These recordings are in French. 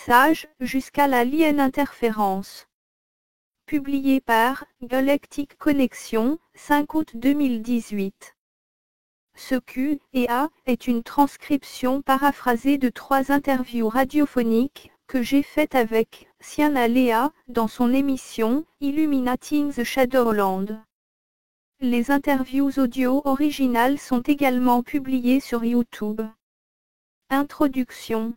message jusqu'à la Lie interférence. Publié par Galactic Connection, 5 août 2018. Ce Q&A est une transcription paraphrasée de 3 interviews radiophoniques que j'ai faites avec Sienna Lea dans son émission Illuminating the Shadowland. Les interviews audio originales sont également publiées sur YouTube. Introduction.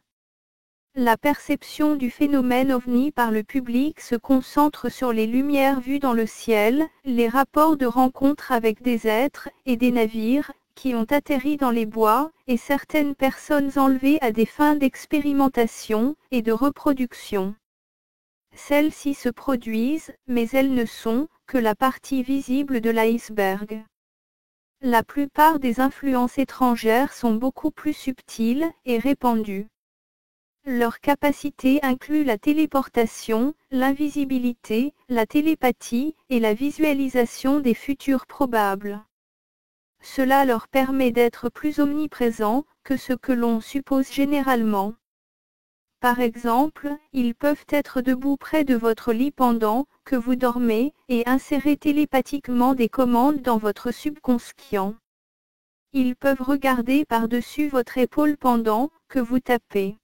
La perception du phénomène OVNI par le public se concentre sur les lumières vues dans le ciel, les rapports de rencontres avec des êtres et des navires qui ont atterri dans les bois, et certaines personnes enlevées à des fins d'expérimentation et de reproduction. Celles-ci se produisent, mais elles ne sont que la partie visible de l'iceberg. La plupart des influences étrangères sont beaucoup plus subtiles et répandues. Leur capacité inclut la téléportation, l'invisibilité, la télépathie et la visualisation des futurs probables. Cela leur permet d'être plus omniprésents que ce que l'on suppose généralement. Par exemple, ils peuvent être debout près de votre lit pendant que vous dormez et insérer télépathiquement des commandes dans votre subconscient. Ils peuvent regarder par-dessus votre épaule pendant que vous tapez.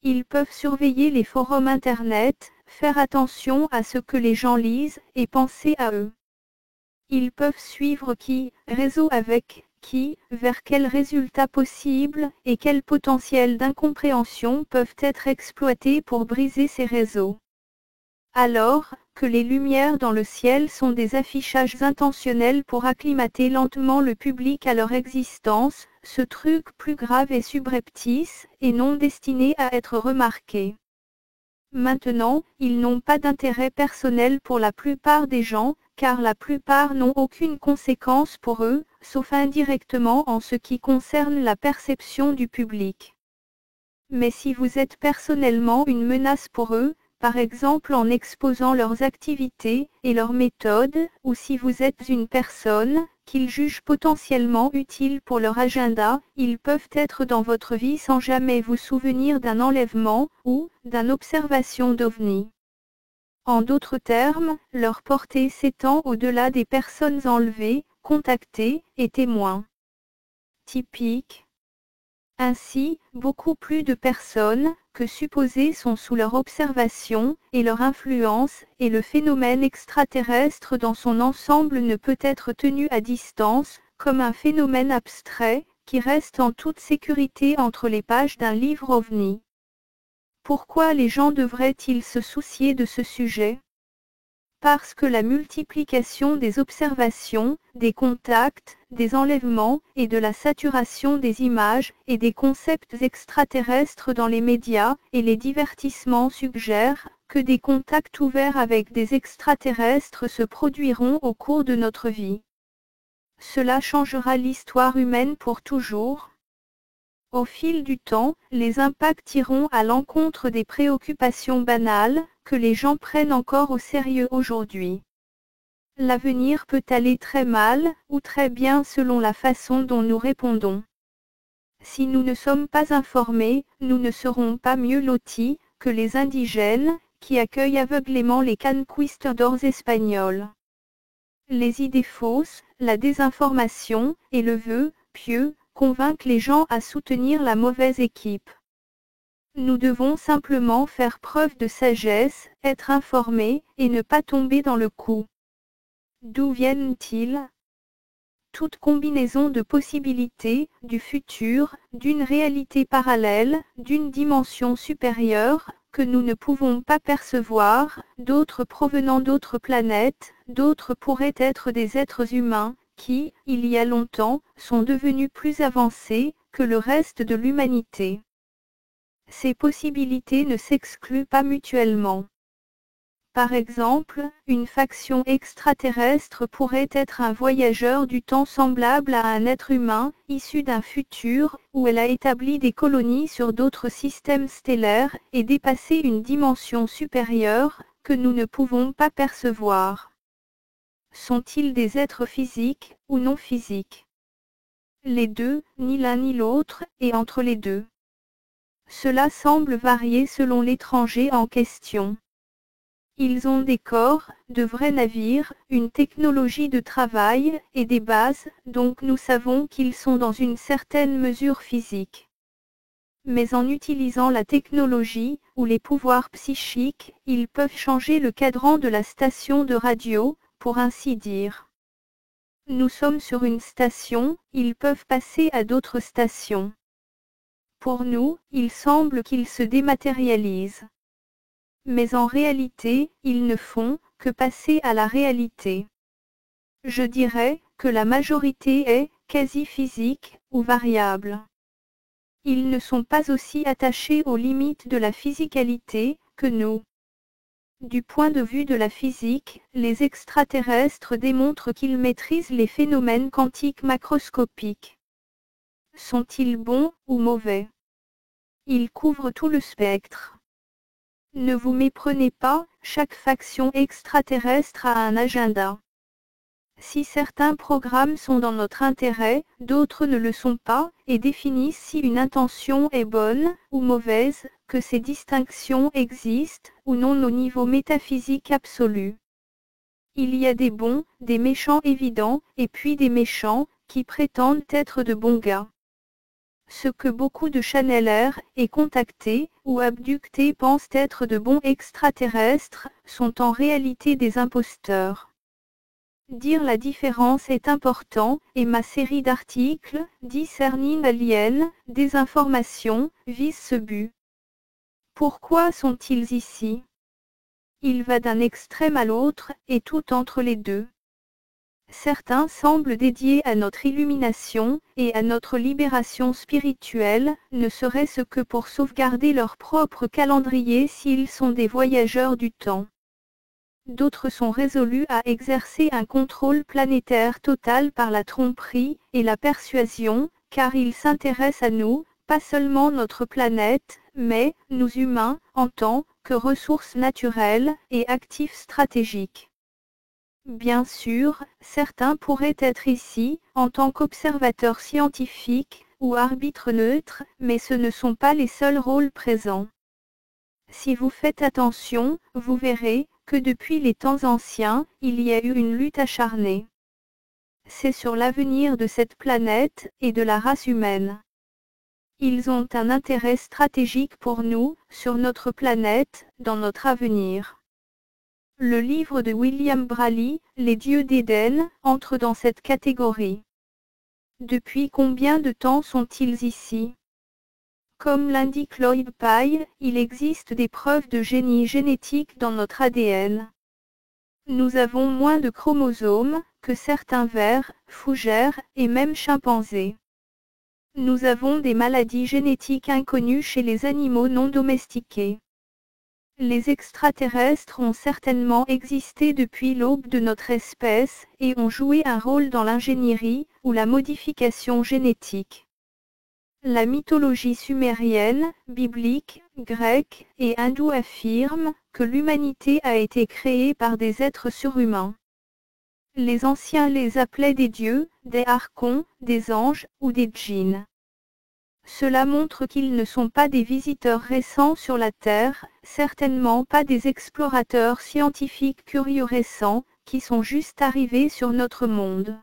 Ils peuvent surveiller les forums Internet, faire attention à ce que les gens lisent et penser à eux. Ils peuvent suivre qui réseau avec qui, vers quels résultats possibles et quels potentiels d'incompréhension peuvent être exploités pour briser ces réseaux. Alors que les lumières dans le ciel sont des affichages intentionnels pour acclimater lentement le public à leur existence, ce truc plus grave est subreptice et non destiné à être remarqué. Maintenant, ils n'ont pas d'intérêt personnel pour la plupart des gens, car la plupart n'ont aucune conséquence pour eux, sauf indirectement en ce qui concerne la perception du public. Mais si vous êtes personnellement une menace pour eux, par exemple en exposant leurs activités et leurs méthodes, ou si vous êtes une personne qu'ils jugent potentiellement utile pour leur agenda, ils peuvent être dans votre vie sans jamais vous souvenir d'un enlèvement ou d'une observation d'OVNI. En d'autres termes, leur portée s'étend au-delà des personnes enlevées, contactées et témoins. Typique. Ainsi, beaucoup plus de personnes que supposées sont sous leur observation et leur influence, et le phénomène extraterrestre dans son ensemble ne peut être tenu à distance, comme un phénomène abstrait, qui reste en toute sécurité entre les pages d'un livre OVNI. Pourquoi les gens devraient-ils se soucier de ce sujet ? Parce que la multiplication des observations, des contacts, des enlèvements et de la saturation des images et des concepts extraterrestres dans les médias et les divertissements suggèrent que des contacts ouverts avec des extraterrestres se produiront au cours de notre vie. Cela changera l'histoire humaine pour toujours. Au fil du temps, les impacts iront à l'encontre des préoccupations banales, que les gens prennent encore au sérieux aujourd'hui. L'avenir peut aller très mal, ou très bien selon la façon dont nous répondons. Si nous ne sommes pas informés, nous ne serons pas mieux lotis que les indigènes, qui accueillent aveuglément les conquistadors espagnols. Les idées fausses, la désinformation, et le vœu pieux, convainquent les gens à soutenir la mauvaise équipe. Nous devons simplement faire preuve de sagesse, être informés, et ne pas tomber dans le coup. D'où viennent-ils ? Toute combinaison de possibilités, du futur, d'une réalité parallèle, d'une dimension supérieure, que nous ne pouvons pas percevoir, d'autres provenant d'autres planètes, d'autres pourraient être des êtres humains, qui, il y a longtemps, sont devenus plus avancés que le reste de l'humanité. Ces possibilités ne s'excluent pas mutuellement. Par exemple, une faction extraterrestre pourrait être un voyageur du temps semblable à un être humain, issu d'un futur, où elle a établi des colonies sur d'autres systèmes stellaires, et dépassé une dimension supérieure, que nous ne pouvons pas percevoir. Sont-ils des êtres physiques, ou non physiques ? Les deux, ni l'un ni l'autre, et entre les deux. Cela semble varier selon l'étranger en question. Ils ont des corps, de vrais navires, une technologie de travail, et des bases, donc nous savons qu'ils sont dans une certaine mesure physique. Mais en utilisant la technologie, ou les pouvoirs psychiques, ils peuvent changer le cadran de la station de radio, pour ainsi dire. Nous sommes sur une station, ils peuvent passer à d'autres stations. Pour nous, il semble qu'ils se dématérialisent. Mais en réalité, ils ne font que passer à la réalité. Je dirais que la majorité est quasi physique ou variable. Ils ne sont pas aussi attachés aux limites de la physicalité que nous. Du point de vue de la physique, les extraterrestres démontrent qu'ils maîtrisent les phénomènes quantiques macroscopiques. Sont-ils bons ou mauvais? Ils couvrent tout le spectre. Ne vous méprenez pas, chaque faction extraterrestre a un agenda. Si certains programmes sont dans notre intérêt, d'autres ne le sont pas, et définissent si une intention est bonne ou mauvaise, que ces distinctions existent ou non au niveau métaphysique absolu. Il y a des bons, des méchants évidents, et puis des méchants, qui prétendent être de bons gars. Ce que beaucoup de channellaires et contactés ou abductés pensent être de bons extraterrestres, sont en réalité des imposteurs. Dire la différence est important, et ma série d'articles, Discerning Alien, Désinformation, vise ce but. Pourquoi sont-ils ici? Il va d'un extrême à l'autre, et tout entre les deux. Certains semblent dédiés à notre illumination, et à notre libération spirituelle, ne serait-ce que pour sauvegarder leur propre calendrier s'ils sont des voyageurs du temps. D'autres sont résolus à exercer un contrôle planétaire total par la tromperie et la persuasion, car ils s'intéressent à nous, pas seulement notre planète, mais nous humains, en tant que ressources naturelles et actifs stratégiques. Bien sûr, certains pourraient être ici, en tant qu'observateurs scientifiques, ou arbitres neutres, mais ce ne sont pas les seuls rôles présents. Si vous faites attention, vous verrez que depuis les temps anciens, il y a eu une lutte acharnée. C'est sur l'avenir de cette planète et de la race humaine. Ils ont un intérêt stratégique pour nous, sur notre planète, dans notre avenir. Le livre de William Braley, Les dieux d'Éden, entre dans cette catégorie. Depuis combien de temps sont-ils ici? Comme l'indique Lloyd Pye, il existe des preuves de génie génétique dans notre ADN. Nous avons moins de chromosomes que certains vers, fougères et même chimpanzés. Nous avons des maladies génétiques inconnues chez les animaux non domestiqués. Les extraterrestres ont certainement existé depuis l'aube de notre espèce et ont joué un rôle dans l'ingénierie ou la modification génétique. La mythologie sumérienne, biblique, grecque et hindoue affirme que l'humanité a été créée par des êtres surhumains. Les anciens les appelaient des dieux, des archons, des anges ou des djinns. Cela montre qu'ils ne sont pas des visiteurs récents sur la Terre, certainement pas des explorateurs scientifiques curieux récents, qui sont juste arrivés sur notre monde.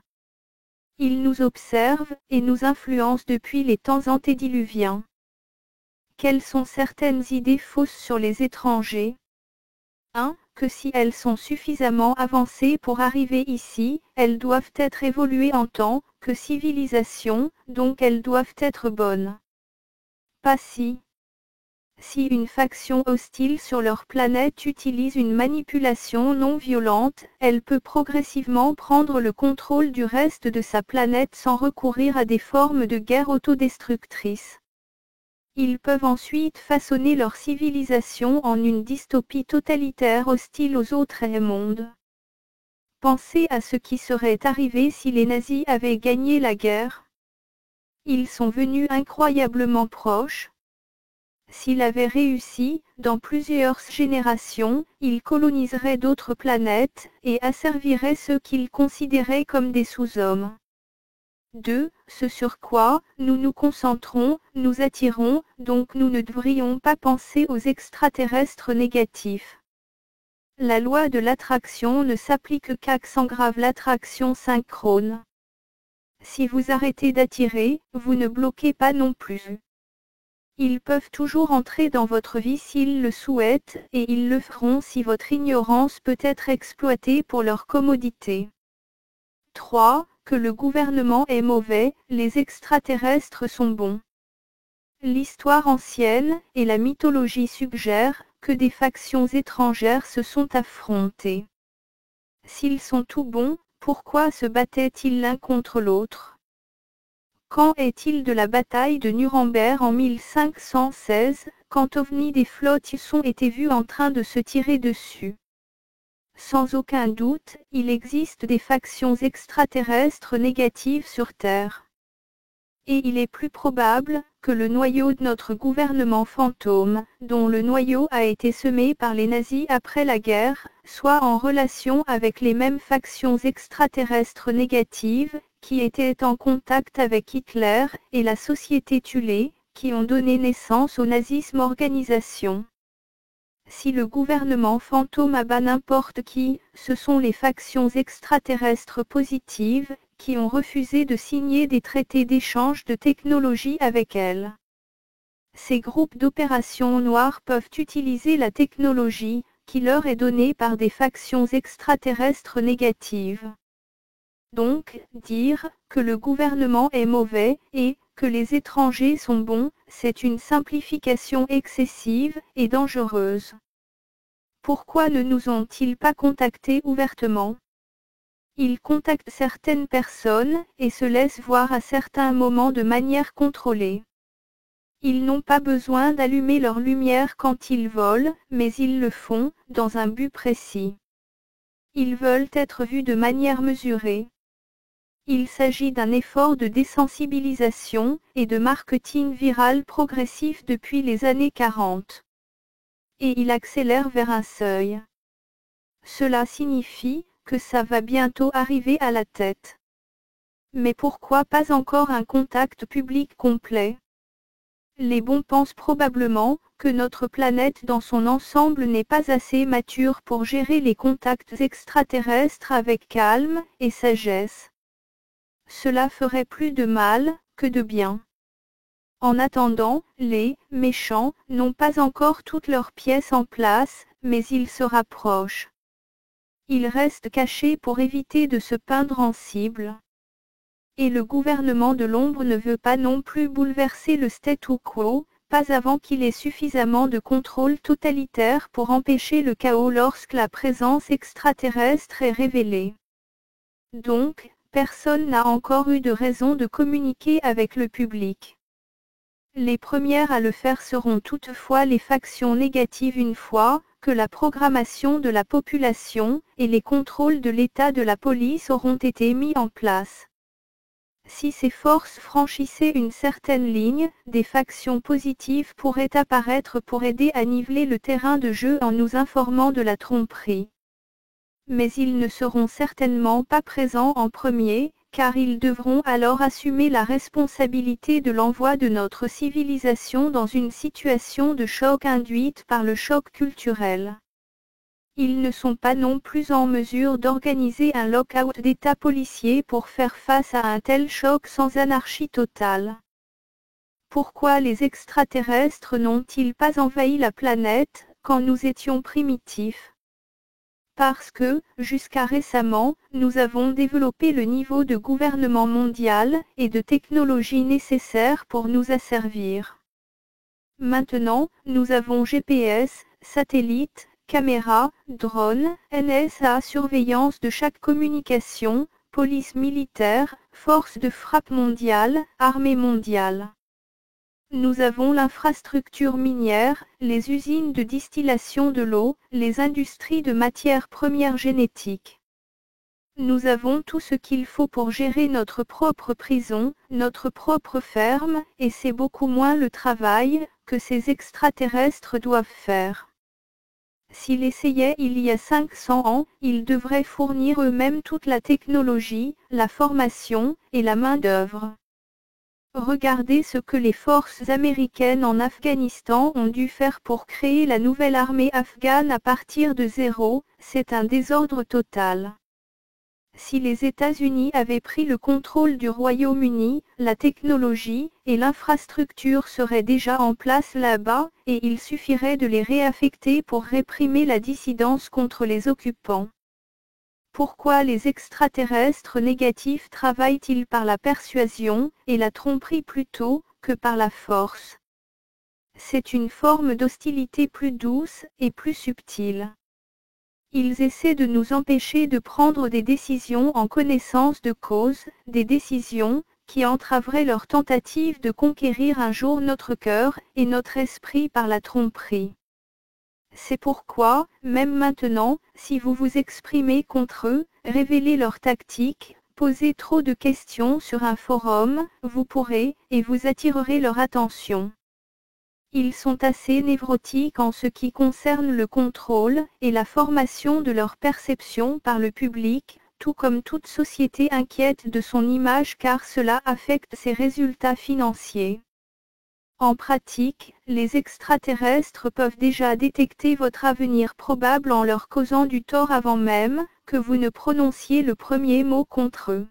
Ils nous observent et nous influencent depuis les temps antédiluviens. Quelles sont certaines idées fausses sur les étrangers? 1. Que si elles sont suffisamment avancées pour arriver ici, elles doivent être évoluées en tant que civilisation, donc elles doivent être bonnes. Pas si. Si une faction hostile sur leur planète utilise une manipulation non violente, elle peut progressivement prendre le contrôle du reste de sa planète sans recourir à des formes de guerre autodestructrices. Ils peuvent ensuite façonner leur civilisation en une dystopie totalitaire hostile aux autres mondes. Pensez à ce qui serait arrivé si les nazis avaient gagné la guerre. Ils sont venus incroyablement proches. S'il avait réussi, dans plusieurs générations, il coloniserait d'autres planètes, et asservirait ceux qu'il considérait comme des sous-hommes. 2. Ce sur quoi nous nous concentrons, nous attirons, donc nous ne devrions pas penser aux extraterrestres négatifs. La loi de l'attraction ne s'applique qu'accent grave l'attraction synchrone. Si vous arrêtez d'attirer, vous ne bloquez pas non plus. Ils peuvent toujours entrer dans votre vie s'ils le souhaitent, et ils le feront si votre ignorance peut être exploitée pour leur commodité. 3. Que le gouvernement est mauvais, les extraterrestres sont bons. L'histoire ancienne et la mythologie suggèrent que des factions étrangères se sont affrontées. S'ils sont tout bons, pourquoi se battaient-ils l'un contre l'autre? Qu'en est-il de la bataille de Nuremberg en 1516, quand ovnis des flottes ont été vus en train de se tirer dessus? Sans aucun doute, il existe des factions extraterrestres négatives sur Terre. Et il est plus probable que le noyau de notre gouvernement fantôme, dont le noyau a été semé par les nazis après la guerre, soit en relation avec les mêmes factions extraterrestres négatives, qui étaient en contact avec Hitler et la société Thulé, qui ont donné naissance au nazisme organisation. Si le gouvernement fantôme abat n'importe qui, ce sont les factions extraterrestres positives, qui ont refusé de signer des traités d'échange de technologie avec elles. Ces groupes d'opérations noires peuvent utiliser la technologie, qui leur est donnée par des factions extraterrestres négatives. Donc, dire que le gouvernement est mauvais et que les étrangers sont bons, c'est une simplification excessive et dangereuse. Pourquoi ne nous ont-ils pas contactés ouvertement? Ils contactent certaines personnes et se laissent voir à certains moments de manière contrôlée. Ils n'ont pas besoin d'allumer leur lumière quand ils volent, mais ils le font, dans un but précis. Ils veulent être vus de manière mesurée. Il s'agit d'un effort de désensibilisation et de marketing viral progressif depuis les années 40. Et il accélère vers un seuil. Cela signifie que ça va bientôt arriver à la tête. Mais pourquoi pas encore un contact public complet? Les bons pensent probablement que notre planète dans son ensemble n'est pas assez mature pour gérer les contacts extraterrestres avec calme et sagesse. Cela ferait plus de mal que de bien. En attendant, les méchants n'ont pas encore toutes leurs pièces en place, mais ils se rapprochent. Ils restent cachés pour éviter de se peindre en cible. Et le gouvernement de l'ombre ne veut pas non plus bouleverser le statu quo, pas avant qu'il ait suffisamment de contrôle totalitaire pour empêcher le chaos lorsque la présence extraterrestre est révélée. Donc, personne n'a encore eu de raison de communiquer avec le public. Les premières à le faire seront toutefois les factions négatives une fois que la programmation de la population et les contrôles de l'état de la police auront été mis en place. Si ces forces franchissaient une certaine ligne, des factions positives pourraient apparaître pour aider à niveler le terrain de jeu en nous informant de la tromperie. Mais ils ne seront certainement pas présents en premier, car ils devront alors assumer la responsabilité de l'envoi de notre civilisation dans une situation de choc induite par le choc culturel. Ils ne sont pas non plus en mesure d'organiser un lock-out d'État policier pour faire face à un tel choc sans anarchie totale. Pourquoi les extraterrestres n'ont-ils pas envahi la planète quand nous étions primitifs? Parce que, jusqu'à récemment, nous avons développé le niveau de gouvernement mondial et de technologie nécessaire pour nous asservir. Maintenant, nous avons GPS, satellites, caméras, drones, NSA surveillance de chaque communication, police militaire, force de frappe mondiale, armée mondiale. Nous avons l'infrastructure minière, les usines de distillation de l'eau, les industries de matières premières génétiques. Nous avons tout ce qu'il faut pour gérer notre propre prison, notre propre ferme, et c'est beaucoup moins le travail que ces extraterrestres doivent faire. S'ils essayaient il y a 500 ans, ils devraient fournir eux-mêmes toute la technologie, la formation, et la main-d'œuvre. Regardez ce que les forces américaines en Afghanistan ont dû faire pour créer la nouvelle armée afghane à partir de zéro, c'est un désordre total. Si les États-Unis avaient pris le contrôle du Royaume-Uni, la technologie et l'infrastructure seraient déjà en place là-bas, et il suffirait de les réaffecter pour réprimer la dissidence contre les occupants. Pourquoi les extraterrestres négatifs travaillent-ils par la persuasion et la tromperie plutôt que par la force? C'est une forme d'hostilité plus douce et plus subtile. Ils essaient de nous empêcher de prendre des décisions en connaissance de cause, des décisions qui entraveraient leur tentative de conquérir un jour notre cœur et notre esprit par la tromperie. C'est pourquoi, même maintenant, si vous vous exprimez contre eux, révélez leur tactique, posez trop de questions sur un forum, vous pourrez, et vous attirerez leur attention. Ils sont assez névrotiques en ce qui concerne le contrôle et la formation de leur perception par le public, tout comme toute société inquiète de son image car cela affecte ses résultats financiers. En pratique, les extraterrestres peuvent déjà détecter votre avenir probable en leur causant du tort avant même que vous ne prononciez le premier mot contre eux.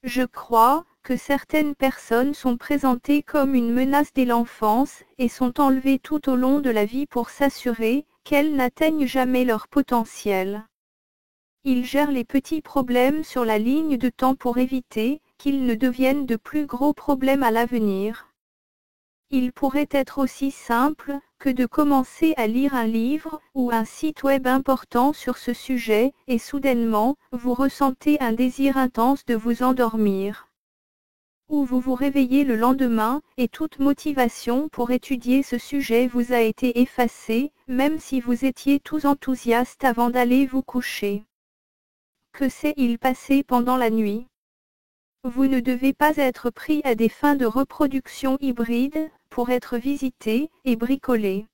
Je crois que certaines personnes sont présentées comme une menace dès l'enfance et sont enlevées tout au long de la vie pour s'assurer qu'elles n'atteignent jamais leur potentiel. Ils gèrent les petits problèmes sur la ligne de temps pour éviter qu'ils ne deviennent de plus gros problèmes à l'avenir. Il pourrait être aussi simple que de commencer à lire un livre ou un site web important sur ce sujet, et soudainement, vous ressentez un désir intense de vous endormir. Ou vous vous réveillez le lendemain, et toute motivation pour étudier ce sujet vous a été effacée, même si vous étiez tous enthousiastes avant d'aller vous coucher. Que s'est-il passé pendant la nuit? Vous ne devez pas être pris à des fins de reproduction hybride, pour être visité et bricolé.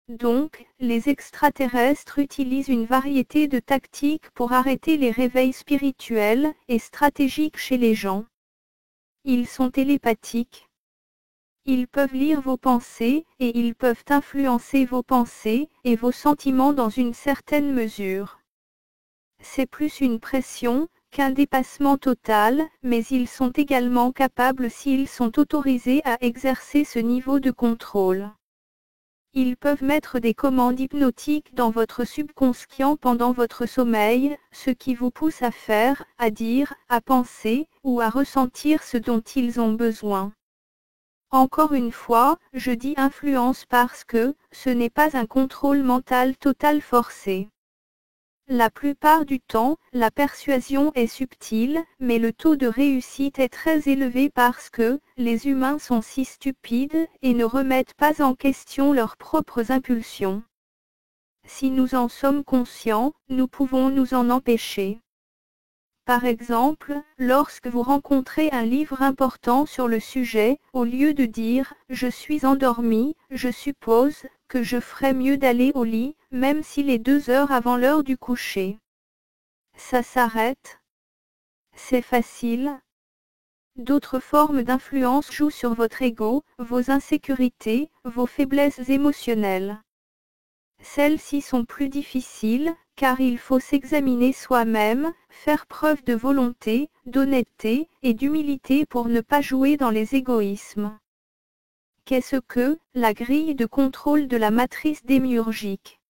Donc, les extraterrestres utilisent une variété de tactiques pour arrêter les réveils spirituels et stratégiques chez les gens. Ils sont télépathiques. Ils peuvent lire vos pensées, et ils peuvent influencer vos pensées et vos sentiments dans une certaine mesure. C'est plus une pression qu'un dépassement total, mais ils sont également capables s'ils sont autorisés à exercer ce niveau de contrôle. Ils peuvent mettre des commandes hypnotiques dans votre subconscient pendant votre sommeil, ce qui vous pousse à faire, à dire, à penser, ou à ressentir ce dont ils ont besoin. Encore une fois, je dis influence parce que, ce n'est pas un contrôle mental total forcé. La plupart du temps, la persuasion est subtile, mais le taux de réussite est très élevé parce que les humains sont si stupides et ne remettent pas en question leurs propres impulsions. Si nous en sommes conscients, nous pouvons nous en empêcher. Par exemple, lorsque vous rencontrez un livre important sur le sujet, au lieu de dire « je suis endormi », je suppose que je ferais mieux d'aller au lit, même s'il est 2 heures avant l'heure du coucher. Ça s'arrête. C'est facile. D'autres formes d'influence jouent sur votre ego, vos insécurités, vos faiblesses émotionnelles. Celles-ci sont plus difficiles, car il faut s'examiner soi-même, faire preuve de volonté, d'honnêteté et d'humilité pour ne pas jouer dans les égoïsmes. Qu'est-ce que la grille de contrôle de la matrice démiurgique?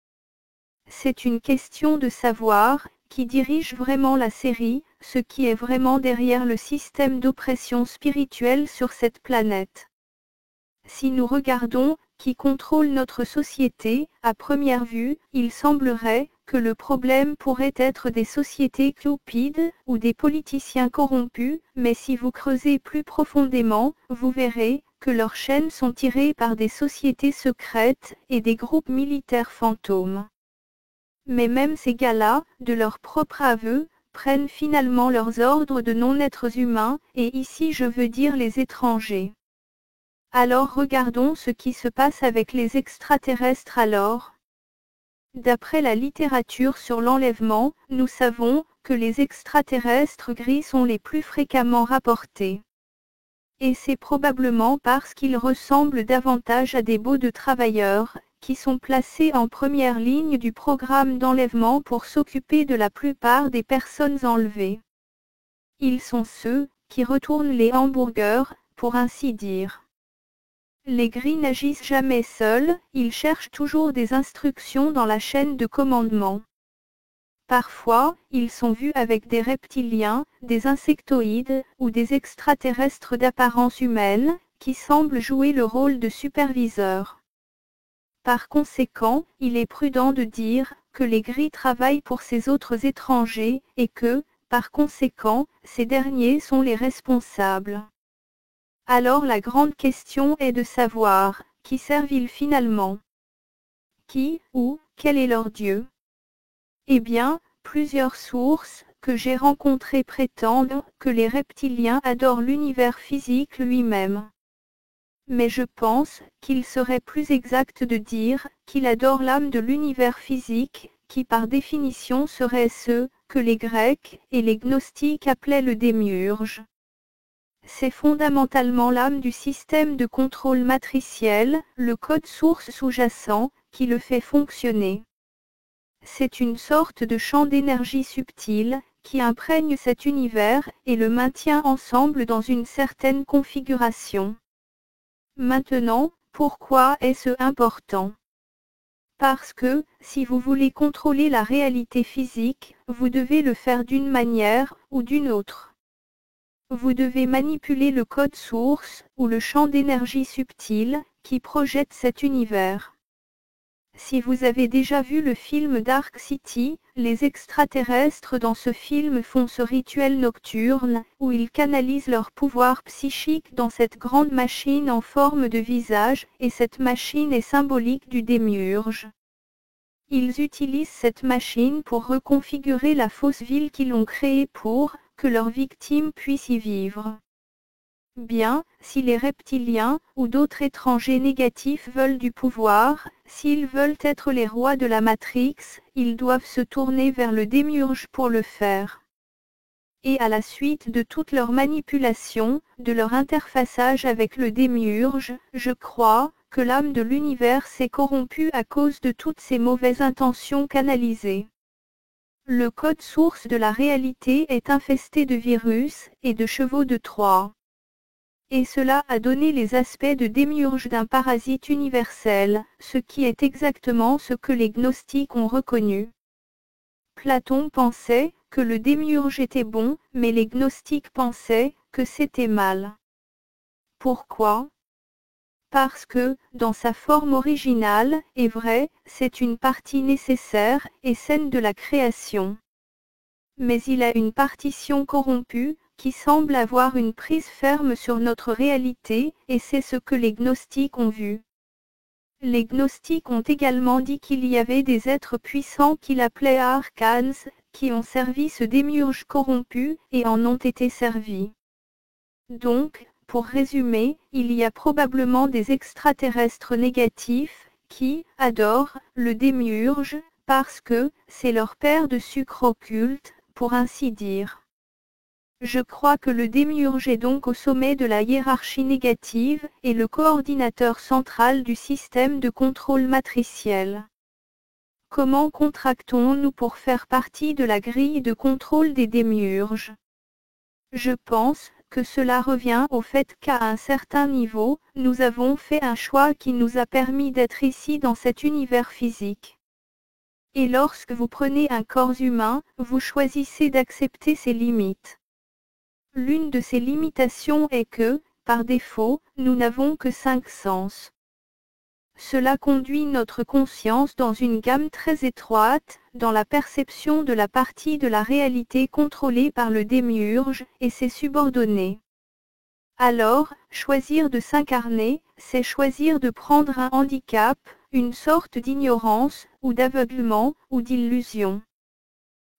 C'est une question de savoir qui dirige vraiment la série, ce qui est vraiment derrière le système d'oppression spirituelle sur cette planète. Si nous regardons qui contrôle notre société, à première vue, il semblerait que le problème pourrait être des sociétés cupides ou des politiciens corrompus, mais si vous creusez plus profondément, vous verrez que leurs chaînes sont tirées par des sociétés secrètes et des groupes militaires fantômes. Mais même ces gars-là, de leur propre aveu, prennent finalement leurs ordres de non-êtres humains, et ici je veux dire les étrangers. Alors regardons ce qui se passe avec les extraterrestres alors. D'après la littérature sur l'enlèvement, nous savons que les extraterrestres gris sont les plus fréquemment rapportés. Et c'est probablement parce qu'ils ressemblent davantage à des baux de travailleurs, qui sont placés en première ligne du programme d'enlèvement pour s'occuper de la plupart des personnes enlevées. Ils sont ceux qui retournent les hamburgers, pour ainsi dire. Les gris n'agissent jamais seuls, ils cherchent toujours des instructions dans la chaîne de commandement. Parfois, ils sont vus avec des reptiliens, des insectoïdes, ou des extraterrestres d'apparence humaine, qui semblent jouer le rôle de superviseurs. Par conséquent, il est prudent de dire que les gris travaillent pour ces autres étrangers, et que, par conséquent, ces derniers sont les responsables. Alors la grande question est de savoir, qui servent-ils finalement? Qui, ou, quel est leur Dieu? Eh bien, plusieurs sources que j'ai rencontrées prétendent que les reptiliens adorent l'univers physique lui-même. Mais je pense qu'il serait plus exact de dire qu'il adore l'âme de l'univers physique, qui par définition serait ce que les Grecs et les gnostiques appelaient le démiurge. C'est fondamentalement l'âme du système de contrôle matriciel, le code source sous-jacent, qui le fait fonctionner. C'est une sorte de champ d'énergie subtil, qui imprègne cet univers et le maintient ensemble dans une certaine configuration. Maintenant, pourquoi est-ce important? Parce que, si vous voulez contrôler la réalité physique, vous devez le faire d'une manière ou d'une autre. Vous devez manipuler le code source, ou le champ d'énergie subtil, qui projette cet univers. Si vous avez déjà vu le film Dark City, les extraterrestres dans ce film font ce rituel nocturne, où ils canalisent leur pouvoir psychique dans cette grande machine en forme de visage, et cette machine est symbolique du démiurge. Ils utilisent cette machine pour reconfigurer la fausse ville qu'ils ont créée pour que leurs victimes puissent y vivre. Bien, si les reptiliens, ou d'autres étrangers négatifs veulent du pouvoir, s'ils veulent être les rois de la Matrix, ils doivent se tourner vers le démiurge pour le faire. Et à la suite de toutes leurs manipulations, de leur interfaçage avec le démiurge, je crois que l'âme de l'univers s'est corrompue à cause de toutes ces mauvaises intentions canalisées. Le code source de la réalité est infesté de virus et de chevaux de Troie. Et cela a donné les aspects de démiurge d'un parasite universel, ce qui est exactement ce que les gnostiques ont reconnu. Platon pensait que le démiurge était bon, mais les gnostiques pensaient que c'était mal. Pourquoi? Parce que, dans sa forme originale, est vrai, c'est une partie nécessaire et saine de la création. Mais il a une partition corrompue, qui semble avoir une prise ferme sur notre réalité, et c'est ce que les gnostiques ont vu. Les gnostiques ont également dit qu'il y avait des êtres puissants qu'il appelait archans, qui ont servi ce démiurge corrompu, et en ont été servis. Donc, pour résumer, il y a probablement des extraterrestres négatifs, qui adorent le démiurge, parce que c'est leur père de sucre occulte, pour ainsi dire. Je crois que le démiurge est donc au sommet de la hiérarchie négative, et le coordinateur central du système de contrôle matriciel. Comment contractons-nous pour faire partie de la grille de contrôle des démiurges? Je pense que cela revient au fait qu'à un certain niveau, nous avons fait un choix qui nous a permis d'être ici dans cet univers physique. Et lorsque vous prenez un corps humain, vous choisissez d'accepter ses limites. L'une de ces limitations est que, par défaut, nous n'avons que 5 sens. Cela conduit notre conscience dans une gamme très étroite, dans la perception de la partie de la réalité contrôlée par le démiurge et ses subordonnés. Alors, choisir de s'incarner, c'est choisir de prendre un handicap, une sorte d'ignorance, ou d'aveuglement, ou d'illusion.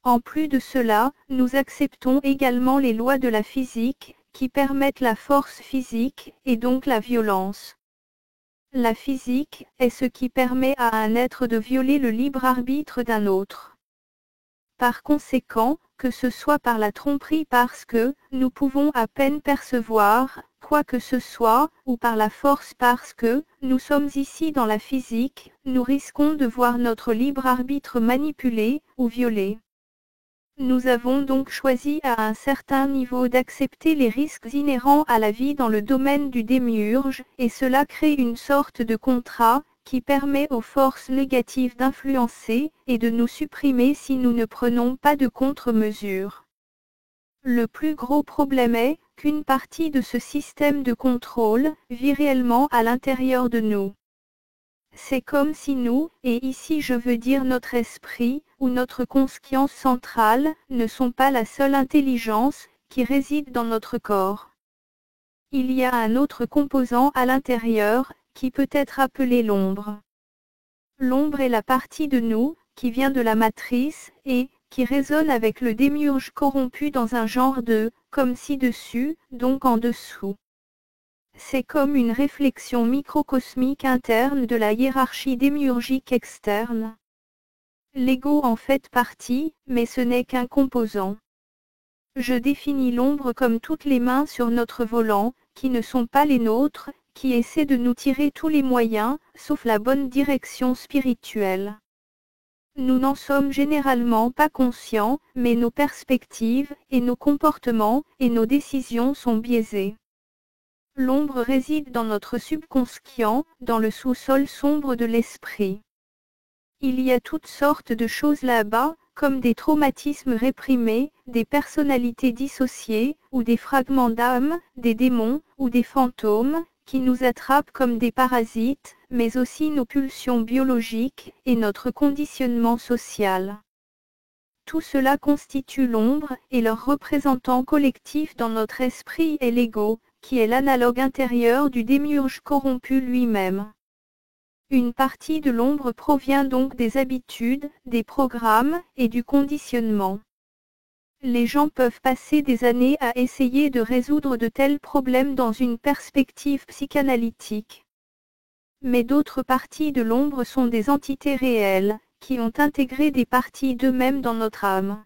En plus de cela, nous acceptons également les lois de la physique, qui permettent la force physique, et donc la violence. La physique est ce qui permet à un être de violer le libre arbitre d'un autre. Par conséquent, que ce soit par la tromperie parce que nous pouvons à peine percevoir quoi que ce soit, ou par la force parce que nous sommes ici dans la physique, nous risquons de voir notre libre arbitre manipulé ou violé. Nous avons donc choisi à un certain niveau d'accepter les risques inhérents à la vie dans le domaine du démiurge, et cela crée une sorte de contrat, qui permet aux forces négatives d'influencer, et de nous supprimer si nous ne prenons pas de contre-mesures. Le plus gros problème est qu'une partie de ce système de contrôle vit réellement à l'intérieur de nous. C'est comme si nous, et ici je veux dire notre esprit, ou notre conscience centrale, ne sont pas la seule intelligence qui réside dans notre corps. Il y a un autre composant à l'intérieur, qui peut être appelé l'ombre. L'ombre est la partie de nous, qui vient de la matrice, et qui résonne avec le démiurge corrompu dans un genre de « comme ci-dessus », donc en dessous. C'est comme une réflexion microcosmique interne de la hiérarchie démiurgique externe. L'ego en fait partie, mais ce n'est qu'un composant. Je définis l'ombre comme toutes les mains sur notre volant, qui ne sont pas les nôtres, qui essaient de nous tirer tous les moyens, sauf la bonne direction spirituelle. Nous n'en sommes généralement pas conscients, mais nos perspectives, et nos comportements, et nos décisions sont biaisés. L'ombre réside dans notre subconscient, dans le sous-sol sombre de l'esprit. Il y a toutes sortes de choses là-bas, comme des traumatismes réprimés, des personnalités dissociées, ou des fragments d'âme, des démons, ou des fantômes, qui nous attrapent comme des parasites, mais aussi nos pulsions biologiques, et notre conditionnement social. Tout cela constitue l'ombre, et leur représentant collectif dans notre esprit est l'ego, qui est l'analogue intérieur du démiurge corrompu lui-même. Une partie de l'ombre provient donc des habitudes, des programmes, et du conditionnement. Les gens peuvent passer des années à essayer de résoudre de tels problèmes dans une perspective psychanalytique. Mais d'autres parties de l'ombre sont des entités réelles, qui ont intégré des parties d'eux-mêmes dans notre âme.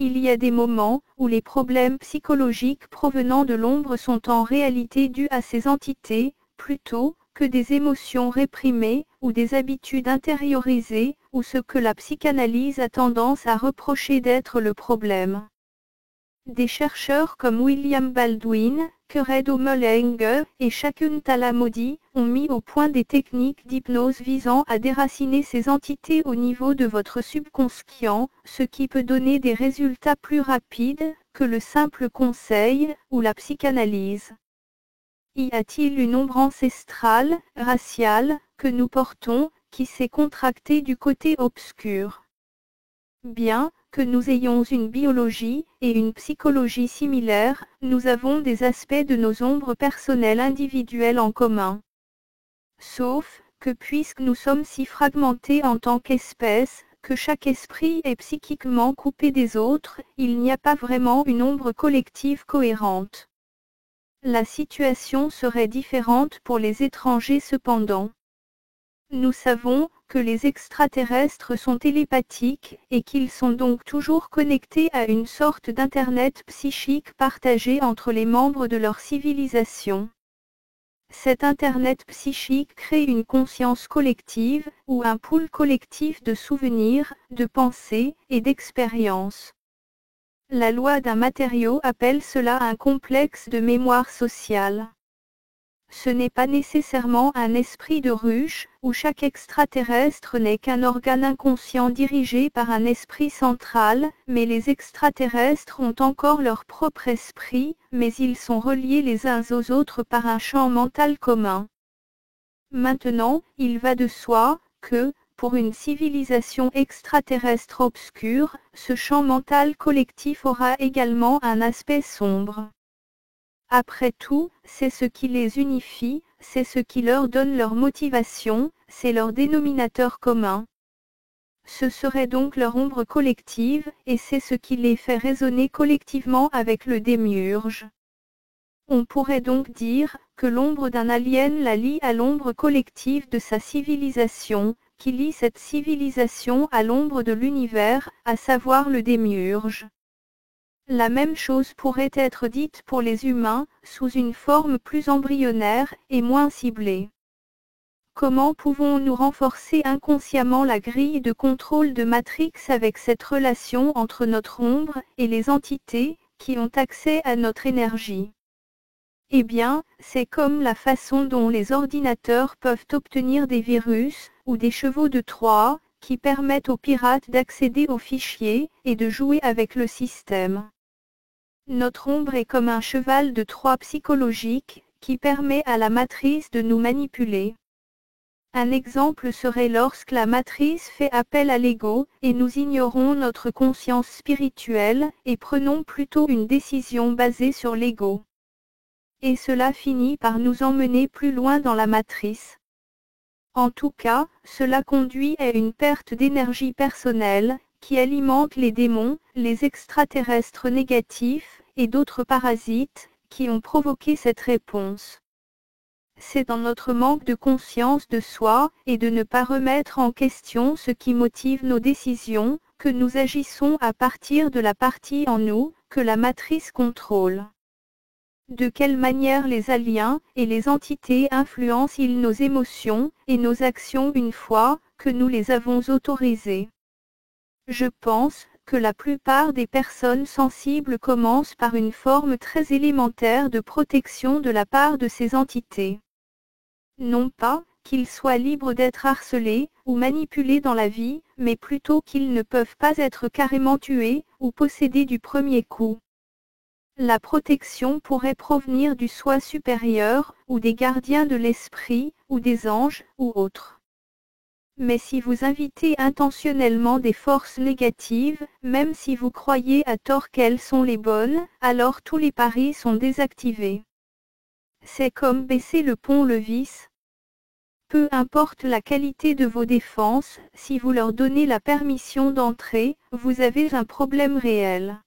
Il y a des moments où les problèmes psychologiques provenant de l'ombre sont en réalité dus à ces entités, plutôt que des émotions réprimées, ou des habitudes intériorisées, ou ce que la psychanalyse a tendance à reprocher d'être le problème. Des chercheurs comme William Baldwin, Corrado Mullinger et Shakun Talamodi ont mis au point des techniques d'hypnose visant à déraciner ces entités au niveau de votre subconscient, ce qui peut donner des résultats plus rapides que le simple conseil ou la psychanalyse. Y a-t-il une ombre ancestrale, raciale, que nous portons, qui s'est contractée du côté obscur? Bien que nous ayons une biologie et une psychologie similaires, nous avons des aspects de nos ombres personnelles individuelles en commun. Sauf que puisque nous sommes si fragmentés en tant qu'espèce, que chaque esprit est psychiquement coupé des autres, il n'y a pas vraiment une ombre collective cohérente. La situation serait différente pour les étrangers cependant. Nous savons que les extraterrestres sont télépathiques et qu'ils sont donc toujours connectés à une sorte d'internet psychique partagé entre les membres de leur civilisation. Cet internet psychique crée une conscience collective, ou un pool collectif de souvenirs, de pensées et d'expériences. La loi d'un matériau appelle cela un complexe de mémoire sociale. Ce n'est pas nécessairement un esprit de ruche, où chaque extraterrestre n'est qu'un organe inconscient dirigé par un esprit central, mais les extraterrestres ont encore leur propre esprit, mais ils sont reliés les uns aux autres par un champ mental commun. Maintenant, il va de soi que, pour une civilisation extraterrestre obscure, ce champ mental collectif aura également un aspect sombre. Après tout, c'est ce qui les unifie, c'est ce qui leur donne leur motivation, c'est leur dénominateur commun. Ce serait donc leur ombre collective, et c'est ce qui les fait résonner collectivement avec le démiurge. On pourrait donc dire que l'ombre d'un alien la lie à l'ombre collective de sa civilisation, qui lie cette civilisation à l'ombre de l'univers, à savoir le démiurge. La même chose pourrait être dite pour les humains, sous une forme plus embryonnaire et moins ciblée. Comment pouvons-nous renforcer inconsciemment la grille de contrôle de Matrix avec cette relation entre notre ombre et les entités qui ont accès à notre énergie? Eh bien, c'est comme la façon dont les ordinateurs peuvent obtenir des virus, ou des chevaux de Troie, qui permettent aux pirates d'accéder aux fichiers, et de jouer avec le système. Notre ombre est comme un cheval de Troie psychologique, qui permet à la matrice de nous manipuler. Un exemple serait lorsque la matrice fait appel à l'ego, et nous ignorons notre conscience spirituelle, et prenons plutôt une décision basée sur l'ego. Et cela finit par nous emmener plus loin dans la matrice. En tout cas, cela conduit à une perte d'énergie personnelle, qui alimente les démons, les extraterrestres négatifs, et d'autres parasites, qui ont provoqué cette réponse. C'est dans notre manque de conscience de soi, et de ne pas remettre en question ce qui motive nos décisions, que nous agissons à partir de la partie en nous, que la matrice contrôle. De quelle manière les aliens et les entités influencent-ils nos émotions et nos actions une fois que nous les avons autorisées? Je pense que la plupart des personnes sensibles commencent par une forme très élémentaire de protection de la part de ces entités. Non pas qu'ils soient libres d'être harcelés ou manipulés dans la vie, mais plutôt qu'ils ne peuvent pas être carrément tués ou possédés du premier coup. La protection pourrait provenir du soi supérieur, ou des gardiens de l'esprit, ou des anges, ou autres. Mais si vous invitez intentionnellement des forces négatives, même si vous croyez à tort qu'elles sont les bonnes, alors tous les paris sont désactivés. C'est comme baisser le pont-levis. Peu importe la qualité de vos défenses, si vous leur donnez la permission d'entrer, vous avez un problème réel.